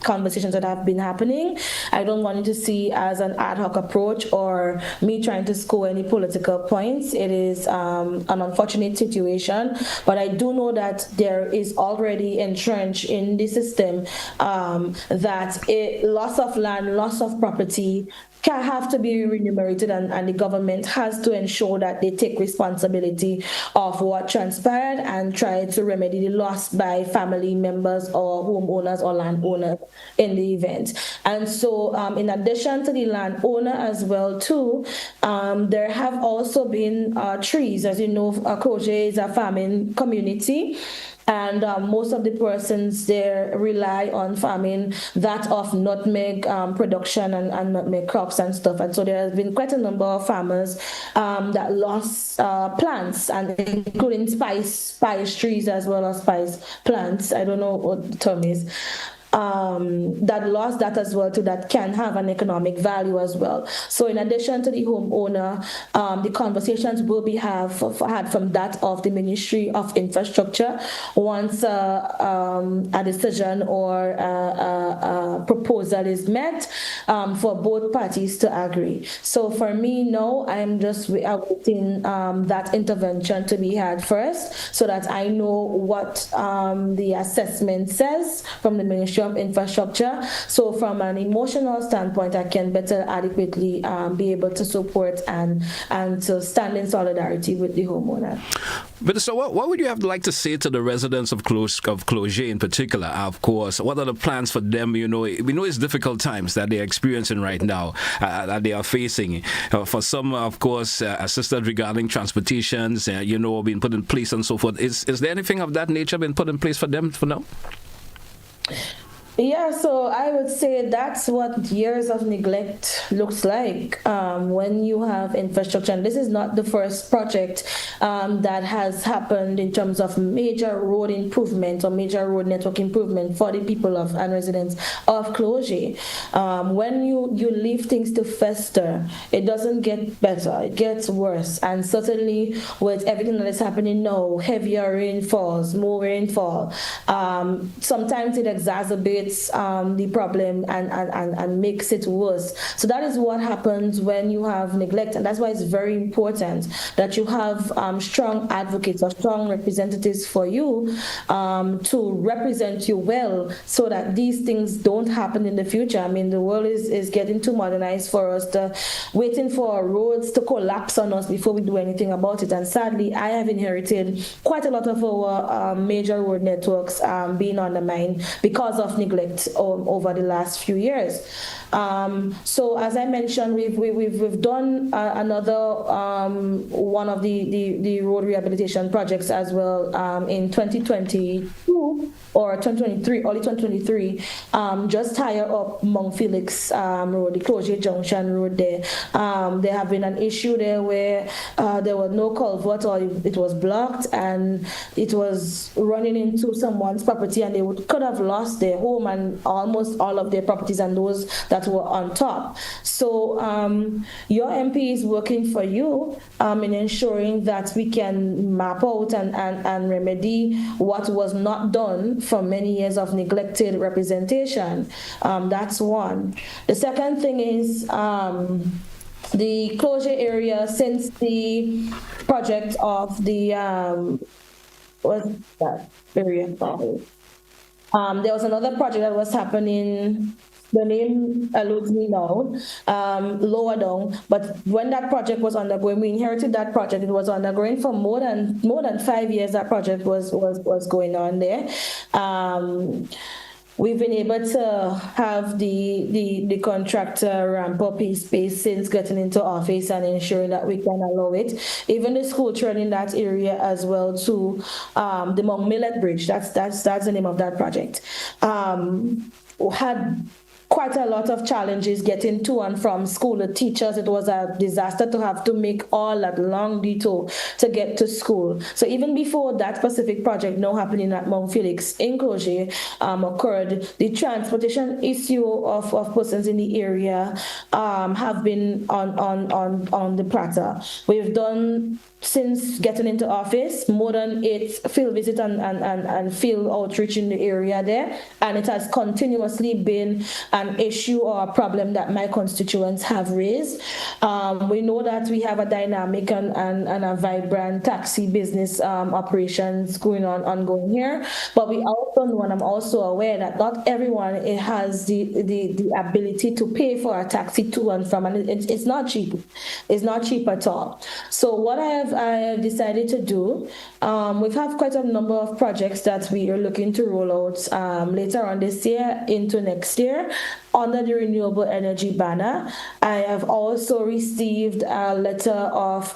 conversations that have been happening. I don't want it to see as an ad hoc approach or me trying to score any political points. It is an unfortunate situation, but I do know that there is already entrenched in the system that loss of land, loss of property can have to be remunerated, and the government has to ensure that they take responsibility of what transpired and try to remedy the loss by family members or homeowners or landowners in the event. And so in addition to the landowner as well too, there have also been trees. As you know, 𝗏𝗀𝗀𝗁 is a farming community, and most of the persons there rely on farming that of nutmeg production and nutmeg crops and stuff. And so there has been quite a number of farmers that lost plants, and including spice trees as well as spice plants. I don't know what the term is. That lost that as well too, that can have an economic value as well. So in addition to the homeowner, the conversations will be had from that of the Ministry of Infrastructure once a decision or a proposal is met for both parties to agree. So for me now, I'm just awaiting that intervention to be had first, so that I know what the assessment says from the Ministry issue of infrastructure. So from an emotional standpoint, I can better adequately be able to support and to stand in solidarity with the homeowner. But so what would you have like to say to the residents of 𝗥𝗲𝗀𝗁𝗁 in particular, of course? What are the plans for them? We know it's difficult times that they're experiencing right now, that they are facing. For some, of course, assistance regarding transportations, being put in place and so forth. Is there anything of that nature been put in place for them for now? Yeah, so I would say that's what years of neglect looks like when you have infrastructure. And this is not the first project that has happened in terms of major road improvement or major road network improvement for the people and residents of 𝗥𝗲𝗀𝗁𝗁. When you leave things to fester, it doesn't get better, it gets worse. And certainly with everything that is happening now, heavier rainfalls, more rainfall, sometimes it exacerbates the problem and makes it worse. So that is what happens when you have neglect, and that's why it's very important that you have strong advocates or strong representatives for you to represent you well, so that these things don't happen in the future. I mean, the world is getting too modernized for us to waiting for roads to collapse on us before we do anything about it. And sadly, I have inherited quite a lot of our major road networks being undermined because of neglect over the last few years. So as I mentioned, we've done another one of the road rehabilitation projects as well in 2022 or 2023, early 2023, just higher up 𝗥𝗲𝗀𝗁𝗁𝗁 Road, the 𝗥𝗲𝗀 Junction Road there. There have been an issue there where there was no culvert, or it was blocked and it was running into someone's property, and they could have lost their home and almost all of their properties and those that were on top. So your MP is working for you in ensuring that we can map out and remedy what was not done from many years of neglected representation. That's one. The second thing is the closure area, since the project of the what's that area called? There was another project that was happening. The name eludes me now, lower down. But when that project was undergoing, we inherited that project. It was undergoing for more than 5 years. That project was going on there. We've been able to have the contractor ramp up his pace since getting into office and ensuring that we can allow it. Even the school children in that area as well, to the Mount Millet Bridge. That's the name of that project. Had quite a lot of challenges getting to and from school. The teachers, it was a disaster to have to make all that long detour to get to school. So even before that specific project now happening at 𝗥𝗲𝗀𝗁𝗁𝗁 in 𝗥𝗲𝗀 occurred, the transportation issue of persons in the area have been on the platter. We've done, since getting into office, more than 8 field visits and field outreach in the area there, and it has continuously been an issue or a problem that my constituents have raised. We know that we have a dynamic and a vibrant taxi business operations ongoing here, but we also know, and I'm also aware, that not everyone has the ability to pay for a taxi to and from, and it's not cheap. It's not cheap at all. So what I have decided to do, we've had quite a number of projects that we are looking to roll out later on this year into next year under the renewable energy banner. I have also received a letter of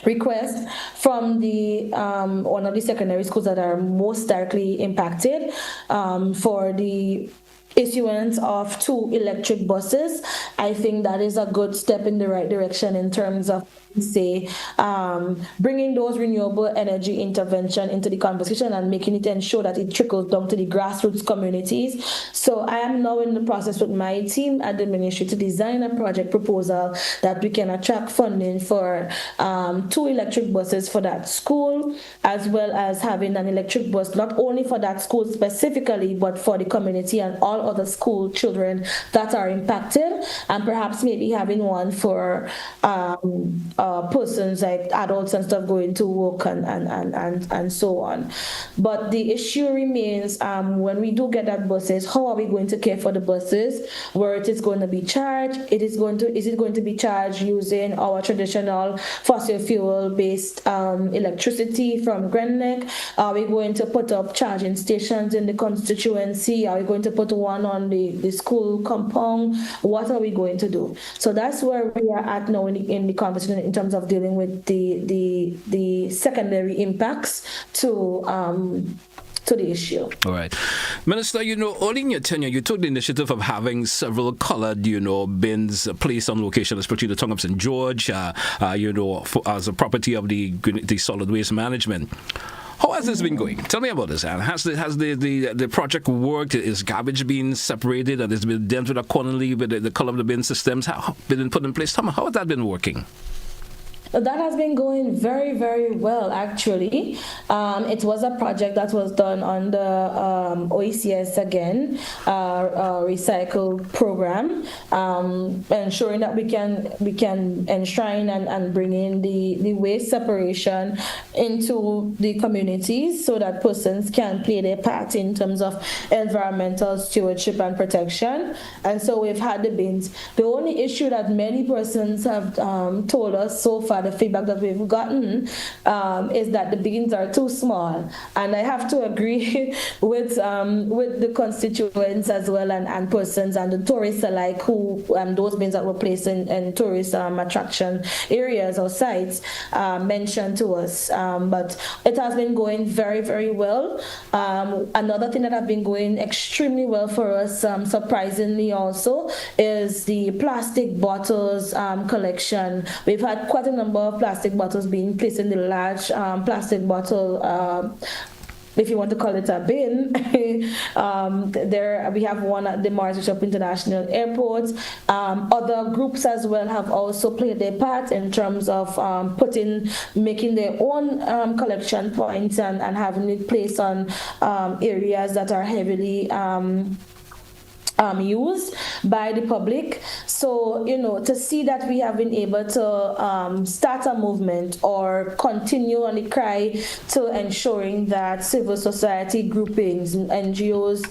request from the one of the secondary schools that are most directly impacted for the issuance of 2 electric buses. I think that is a good step in the right direction in terms of, say, bringing those renewable energy intervention into the conversation and making it ensure that it trickles down to the grassroots communities. So I am now in the process with my team at the ministry to design a project proposal that we can attract funding for 2 electric buses for that school, as well as having an electric bus not only for that school specifically, but for the community and all other school children that are impacted, and perhaps maybe having one for persons like adults and stuff going to work and so on. But the issue remains, when we do get that buses, how are we going to care for the buses? Where it is going to be charged? Is it going to be charged using our traditional fossil fuel based electricity from Glen? Are we going to put up charging stations in the constituency? Are we going to put one on the school compound? What are we going to do? So that's where we are at now in the conversation in terms of dealing with the secondary impacts to the issue. All right. Minister, early in your tenure, you took the initiative of having several colored, bins placed on location, especially the tongue of St. George, as a property of the solid waste management. How has this been going? Tell me about this, Anne. Has the project worked? Is garbage being separated and it's been dealt with accordingly with the color of the bin systems? How been put in place? How has that been working? That has been going very, very well, actually. It was a project that was done under OECS again, recycle program, ensuring that we can enshrine and bring in the waste separation into the communities so that persons can play their part in terms of environmental stewardship and protection. And so we've had the bins. The only issue that many persons have told us so far, the feedback that we've gotten, is that the bins are too small, and I have to agree with the constituents as well and persons and the tourists alike who those bins that were placed in tourist attraction areas or sites mentioned to us. But it has been going very, very well. Another thing that has been going extremely well for us, surprisingly also, is the plastic bottles collection. We've had quite a number of plastic bottles being placed in the large plastic bottle, if you want to call it a bin. There we have one at the Morris Bishop International Airport. Other groups as well have also played their part in terms of making their own collection points and having it placed on areas that are heavily used by the public. So, to see that we have been able to start a movement or continue on the cry to ensuring that civil society groupings and NGOs,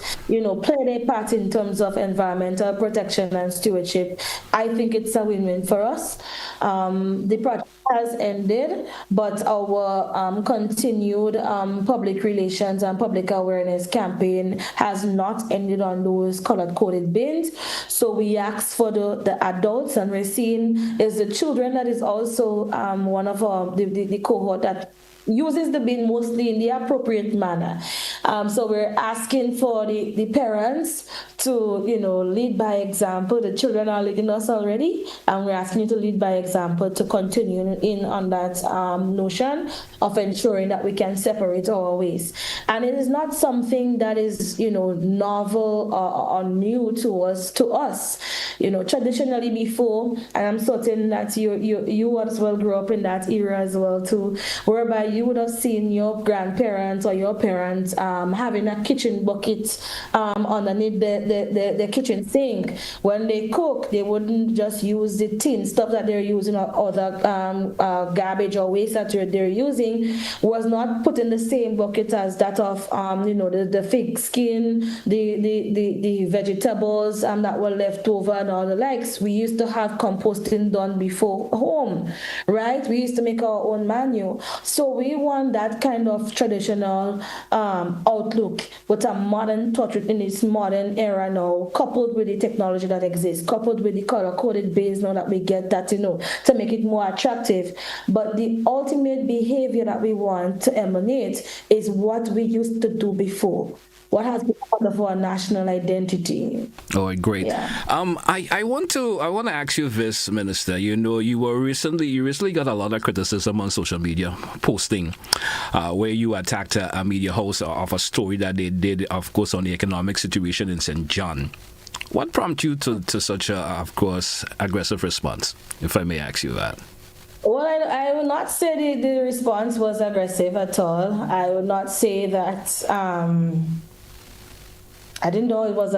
play their part in terms of environmental protection and stewardship, I think it's a win-win for us. The project has ended, but our continued public relations and public awareness campaign has not ended on those color-coded bins. So we asked for the adults, and we're seeing is the children that is also one of the cohort that uses the bin mostly in the appropriate manner. So we're asking for the parents to, lead by example. The children are leading us already, and we're asking you to lead by example to continue in on that notion of ensuring that we can separate our waste. And it is not something that is, novel or new to us. Traditionally before, and I'm certain that you as well grew up in that era as well too, whereby you would have seen your grandparents or your parents having a kitchen bucket underneath the kitchen sink. When they cook, they wouldn't just use the tin stuff that they're using or other garbage or waste that they're using was not put in the same bucket as that of the fig skin, the vegetables that were left over and all the likes. We used to have composting done before home, right? We used to make our own menu. So we want that kind of traditional outlook with a modern touch in this modern era now, coupled with the technology that exists, coupled with the color-coded bins now that we get that, to make it more attractive. But the ultimate behavior that we want to emanate is what we used to do before. What has been part of our national identity. Oh, great. Yeah. I want to ask you this, Minister. You recently got a lot of criticism on social media posting where you attacked a media host of a story that they did, of course, on the economic situation in St. John. What prompted you to such a, of course, aggressive response, if I may ask you that? Well, I will not say the response was aggressive at all. I would not say that. I didn't know it was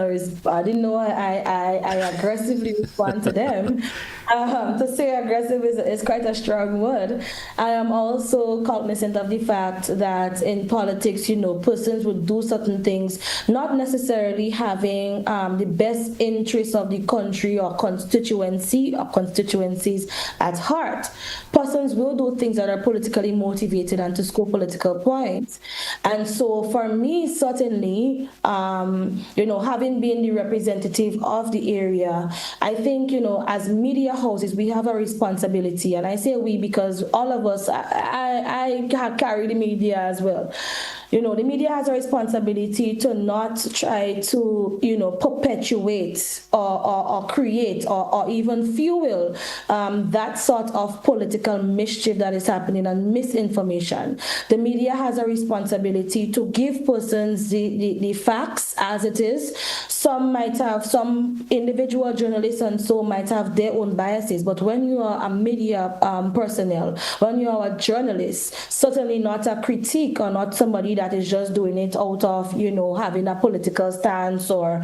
I didn't know I aggressively respond to them. To say aggressive is quite a strong word. I am also cognizant of the fact that in politics, persons would do certain things, not necessarily having the best interests of the country or constituency or constituencies at heart. Persons will do things that are politically motivated and to score political points. And so for me, certainly, having been the representative of the area, I think, as media houses, we have a responsibility. And I say we because all of us, I carry the media as well. The media has a responsibility to not try to, perpetuate or create or even fuel that sort of political mischief that is happening and misinformation. The media has a responsibility to give persons the facts as it is. Some individual journalists and so might have their own biases, but when you are a media personnel, when you are a journalist, certainly not a critique or not somebody that is just doing it out of, having a political stance or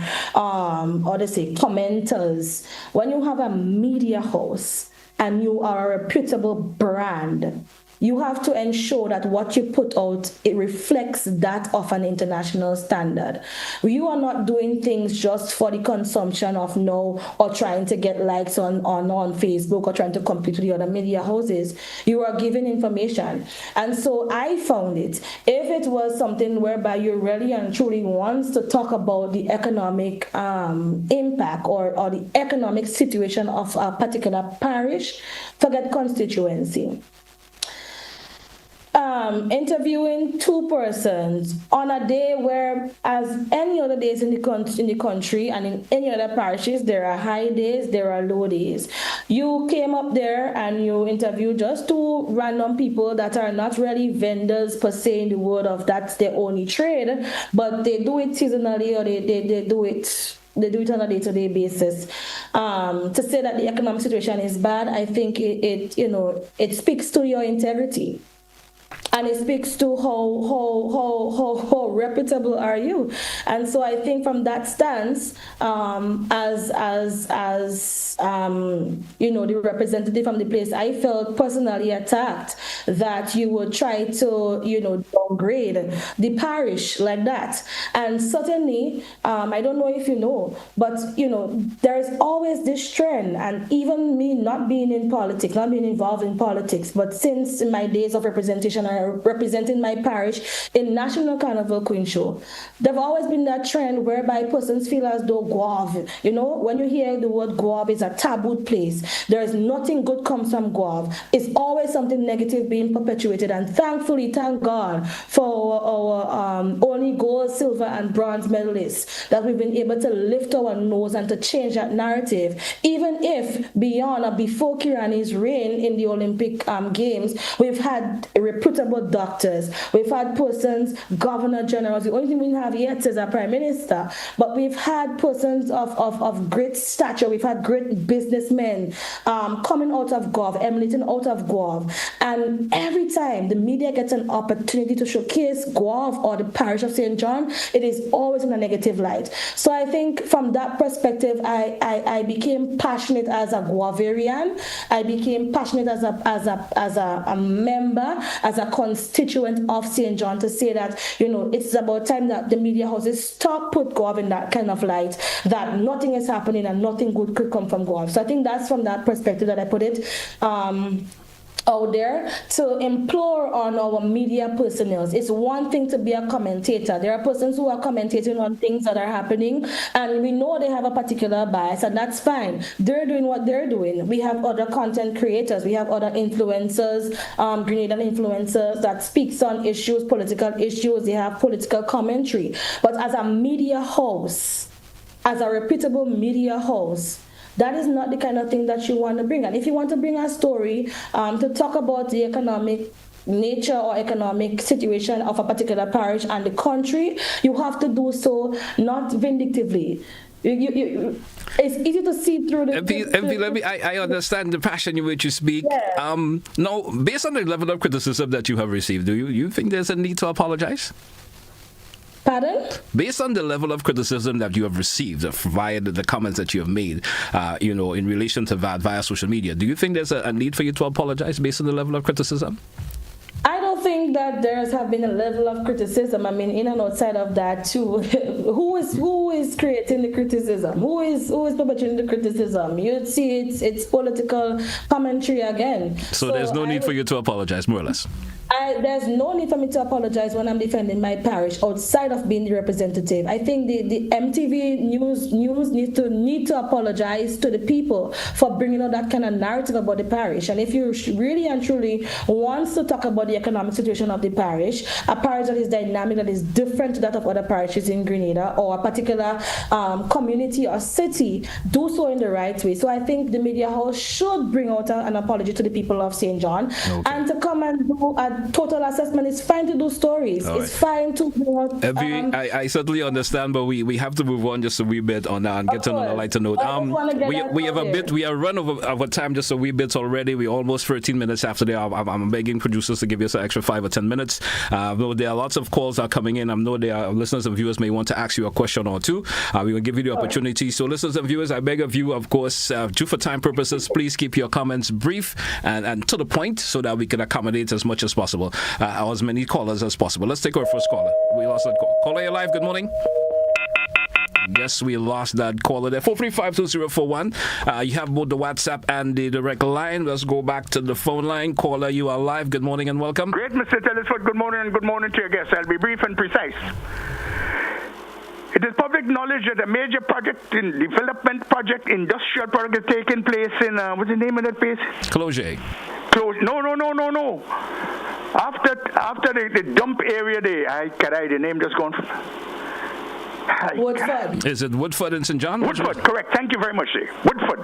they say commenters. When you have a media house and you are a reputable brand, you have to ensure that what you put out, it reflects that of an international standard. You are not doing things just for the consumption of now or trying to get likes on Facebook or trying to compete with the other media houses. You are giving information. And so I found it, if it was something whereby you really and truly wants to talk about the economic impact or the economic situation of a particular parish, forget constituency. Interviewing two persons on a day where, as any other days in the country and in any other parishes, there are high days, there are low days. You came up there and you interviewed just two random people that are not really vendors per se in the word of that's their only trade, but they do it seasonally or they do it on a day-to-day basis. To say that the economic situation is bad, I think it speaks to your integrity. And it speaks to how reputable are you. And so I think from that stance, as the representative from the place, I felt personally attacked that you would try to, downgrade the parish like that. And certainly, I don't know if you know, but, there is always this trend, and even me not being in politics, not being involved in politics, but since my days of representation, representing my parish in National Carnival Queen Show, there've always been that trend whereby persons feel as though 𝗏𝗏, when you hear the word 𝗏𝗏, is a tabooed place. There is nothing good comes from 𝗏𝗏. It's always something negative being perpetuated. And thankfully, thank God for our only gold, silver, and bronze medalists that we've been able to lift our nose and to change that narrative. Even if beyond or before Kerryne's reign in the Olympic Games, we've had reputable doctors, we've had persons, governor generals. The only thing we have yet is a prime minister, but we've had persons of great stature. We've had great businessmen coming out of 𝗏𝗏, emanating out of 𝗏𝗏. And every time the media gets an opportunity to showcase 𝗏𝗏 or the parish of St. John, it is always in a negative light. So I think from that perspective, I became passionate as a 𝗏𝗏arian. I became passionate as a member, as a constituent of St. John, to say that, it's about time that the media houses stop put 𝗏𝗏 in that kind of light, that nothing is happening and nothing good could come from 𝗏𝗏. So I think that's from that perspective that I put it out there to implore on our media personnel. It's one thing to be a commentator. There are persons who are commentating on things that are happening, and we know they have a particular bias, and that's fine. They're doing what they're doing. We have other content creators. We have other influencers, Grenadian influencers that speaks on issues, political issues. They have political commentary. But as a media house, as a reputable media house, that is not the kind of thing that you want to bring. And if you want to bring a story to talk about the economic nature or economic situation of a particular parish and the country, you have to do so not vindictively. It's easy to see through the... I understand the passion in which you speak. Yeah. Now, based on the level of criticism that you have received, do you think there's a need to apologize? Pardon? Based on the level of criticism that you have received via the comments that you have made, in relation to that via social media, do you think there's a need for you to apologize based on the level of criticism? I don't think that there has been a level of criticism. I mean, in and outside of that too. who is creating the criticism? Who is perpetrating the criticism? You'd see it's political commentary again. So there's no need for you to apologize, more or less. There's no need for me to apologize when I'm defending my parish outside of being the representative. I think the MTV news need to apologize to the people for bringing out that kind of narrative about the parish. And if you really and truly wants to talk about the economic situation of the parish, a parish that is dynamic, that is different to that of other parishes in Grenada, or a particular community or city, do so in the right way. So I think the media house should bring out an apology to the people of St. John. Okay. And to come and do a total assessment. It's fine to do stories. All it's fine to bring out, I certainly understand, but we have to move on just a wee bit on that and get on a lighter note. We are run over time just a wee bit already. We're almost 13 minutes after there. I'm begging producers to give us an extra 5 or 10 minutes. Though there are lots of calls that are coming in. I know there are listeners and viewers may want to ask you a question or two. We will give you the opportunity. So listeners and viewers, I beg of you, of course, due for time purposes, please keep your comments brief and to the point so that we can accommodate as much as possible, or as many callers as possible. Let's take our first caller. We lost that call. Caller, you're live. Good morning. Yes, we lost that caller there. 435-2041. You have both the WhatsApp and the direct line. Let's go back to the phone line. Caller, you are live. Good morning and welcome. Great, Mr. Telesford. Good morning and good morning to your guests. I'll be brief and precise. It is public knowledge that a major development project, industrial project is taking place in, what's the name of that place? Closure. No. After the dump area there, the name just gone. Woodford. Is it Woodford in St. John? Woodford, correct. Thank you very much, sir. Woodford.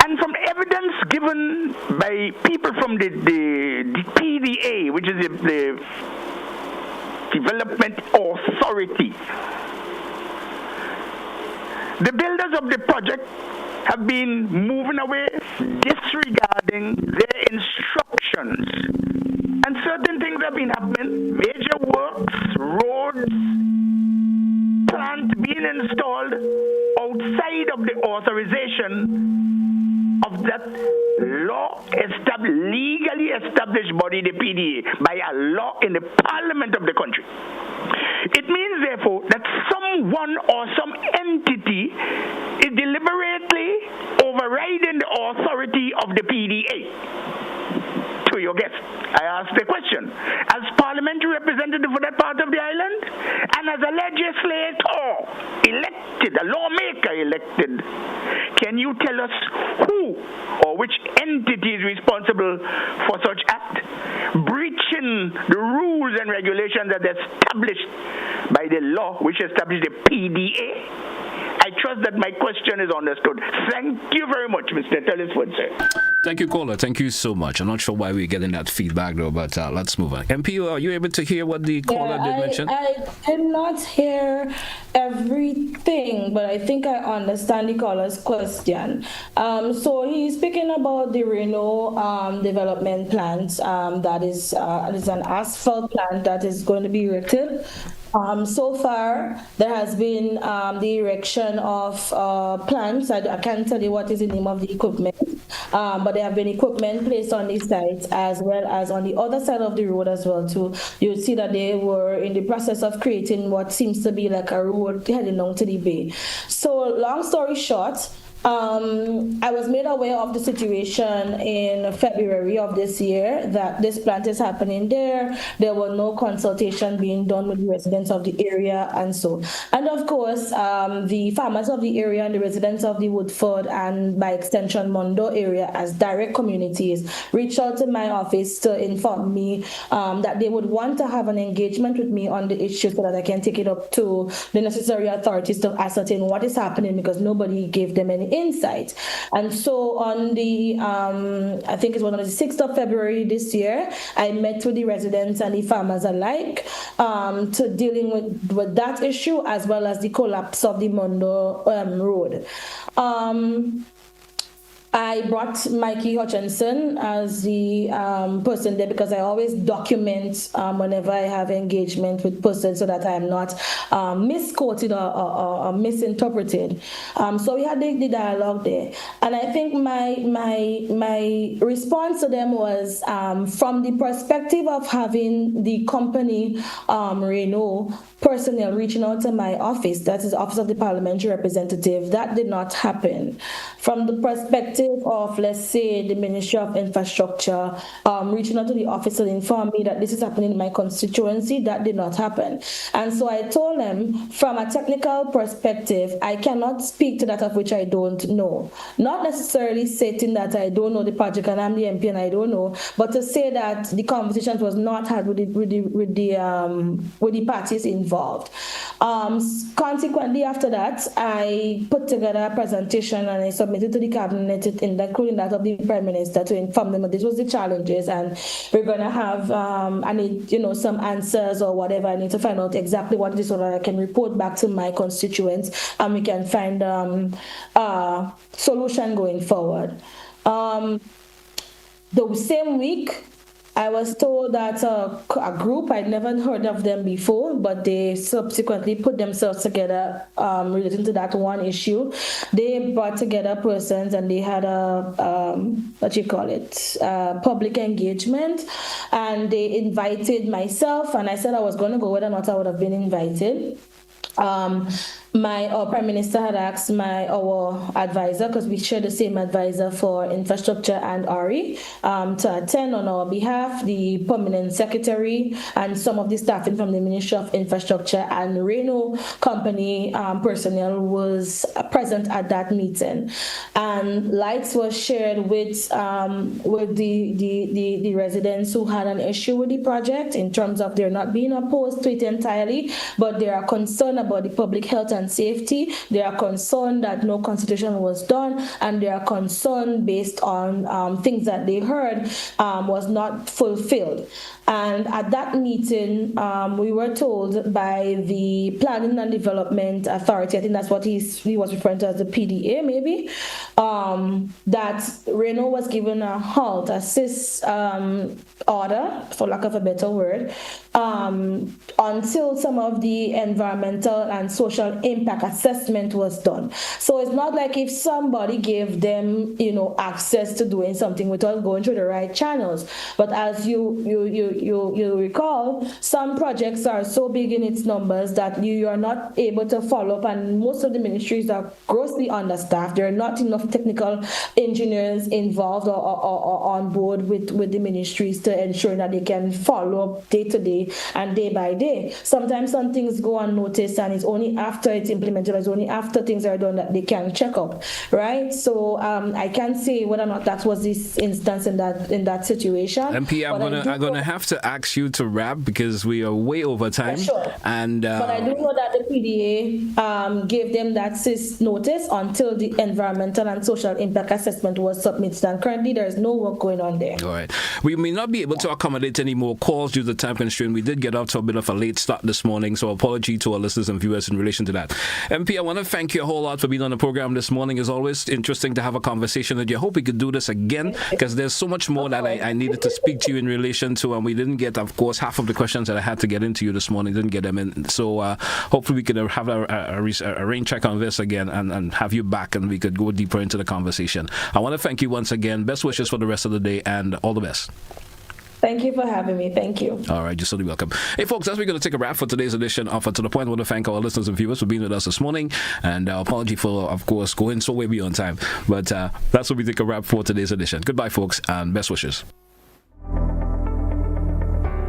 And from evidence given by people from the PDA, which is the Development Authority, the builders of the project have been moving away, disregarding their instructions. And certain things have been happening, major works, roads, plant being installed outside of the authorization of that legally established body, the PDA, by a law in the parliament of the country. It means, therefore, that someone or some entity is deliberately overriding the authority of the PDA. To your guest, I asked the question, as parliamentary representative for that part of the island, and as a legislator elected, a lawmaker elected, can you tell us who or which entity is responsible for such act, breaching the rules and regulations that are established by the law which established the PDA? I trust that my question is understood. Thank you very much, Mr. Telesford, sir. Thank you, caller. Thank you so much. I'm not sure why we're getting that feedback, though, but let's move on. MP, are you able to hear what the caller did mention? I did not hear everything, but I think I understand the caller's question. So he's speaking about the Reno development plant that is an asphalt plant that is going to be erected. So far, there has been the erection of plants. I can't tell you what is the name of the equipment, but there have been equipment placed on these sites as well as on the other side of the road as well too. You see that they were in the process of creating what seems to be like a road heading down to the bay. So long story short, I was made aware of the situation in February of this year that this plant is happening there. There were no consultation being done with the residents of the area and so. And of course, the farmers of the area and the residents of the Woodford and by extension Mondo area as direct communities reached out to my office to inform me that they would want to have an engagement with me on the issue so that I can take it up to the necessary authorities to ascertain what is happening because nobody gave them any insight. And so on the, I think it was on the 6th of February this year, I met with the residents and the farmers alike to dealing with that issue as well as the collapse of the Mondo road. I brought Mikey Hutchinson as the person there because I always document whenever I have engagement with persons so that I am not misquoted or misinterpreted. So we had the dialogue there, and I think my response to them was from the perspective of having the company Renault personnel reaching out to my office, that is Office of the Parliamentary Representative. That did not happen. From the perspective of, let's say, the Ministry of Infrastructure reaching out to the office to inform me that this is happening in my constituency, that did not happen. And so I told them, from a technical perspective, I cannot speak to that of which I don't know. Not necessarily stating that I don't know the project and I'm the MP and I don't know, but to say that the conversations was not had with the parties involved. Consequently, after that, I put together a presentation and I submitted to the cabinet, including that of the Prime Minister, to inform them that this was the challenges and we're going to have, I need, some answers or whatever. I need to find out exactly what it is so that I can report back to my constituents and we can find a solution going forward. The same week, I was told that a group, I'd never heard of them before, but they subsequently put themselves together relating to that one issue. They brought together persons and they had a public engagement, and they invited myself, and I said I was going to go whether or not I would have been invited. Our Prime Minister had asked our advisor, because we share the same advisor for infrastructure and RE, to attend on our behalf. The permanent secretary and some of the staffing from the Ministry of Infrastructure and Renault company personnel was present at that meeting, and lights were shared with the residents who had an issue with the project in terms of they're not being opposed to it entirely, but they are concerned about the public health and safety. They are concerned that no consultation was done, and they are concerned based on things that they heard was not fulfilled. And at that meeting, we were told by the Planning and Development Authority, I think that's what he was referring to as the PDA maybe, that Renault was given a halt, a cease order, for lack of a better word, until some of the environmental and social impact assessment was done. So it's not like if somebody gave them, access to doing something without going through the right channels. But as you recall, some projects are so big in its numbers that you are not able to follow up, and most of the ministries are grossly understaffed. There are not enough technical engineers involved or on board with the ministries to ensure that they can follow up day to day and day by day. Sometimes some things go unnoticed, and it's only after it's implemented, it's only after things are done that they can check up, right? So I can't say whether or not that was this instance in that situation. MP, I'm gonna have to ask you to wrap because we are way over time. Yeah, sure. And but I do know that the PDA gave them that cease notice until the environmental and social impact assessment was submitted, and currently there is no work going on there. All right. We may not be able to accommodate any more calls due to time constraint. We did get off to a bit of a late start this morning, so apology to our listeners and viewers in relation to that. MP, I want to thank you a whole lot for being on the program this morning. It's always interesting to have a conversation with you. I hope we could do this again, because there's so much more that I needed to speak to you in relation to, and we didn't get, of course, half of the questions that I had to get into you this morning, didn't get them in. So hopefully we could have a rain check on this again and have you back, and we could go deeper into the conversation. I want to thank you once again. Best wishes for the rest of the day, and all the best. Thank you for having me. Thank you. All right, you're certainly welcome. Hey, folks, that's we're going to take a wrap for today's edition of To The Point. I want to thank our listeners and viewers for being with us this morning, and apology for, of course, going so way beyond time. But that's what we take a wrap for today's edition. Goodbye, folks, and best wishes.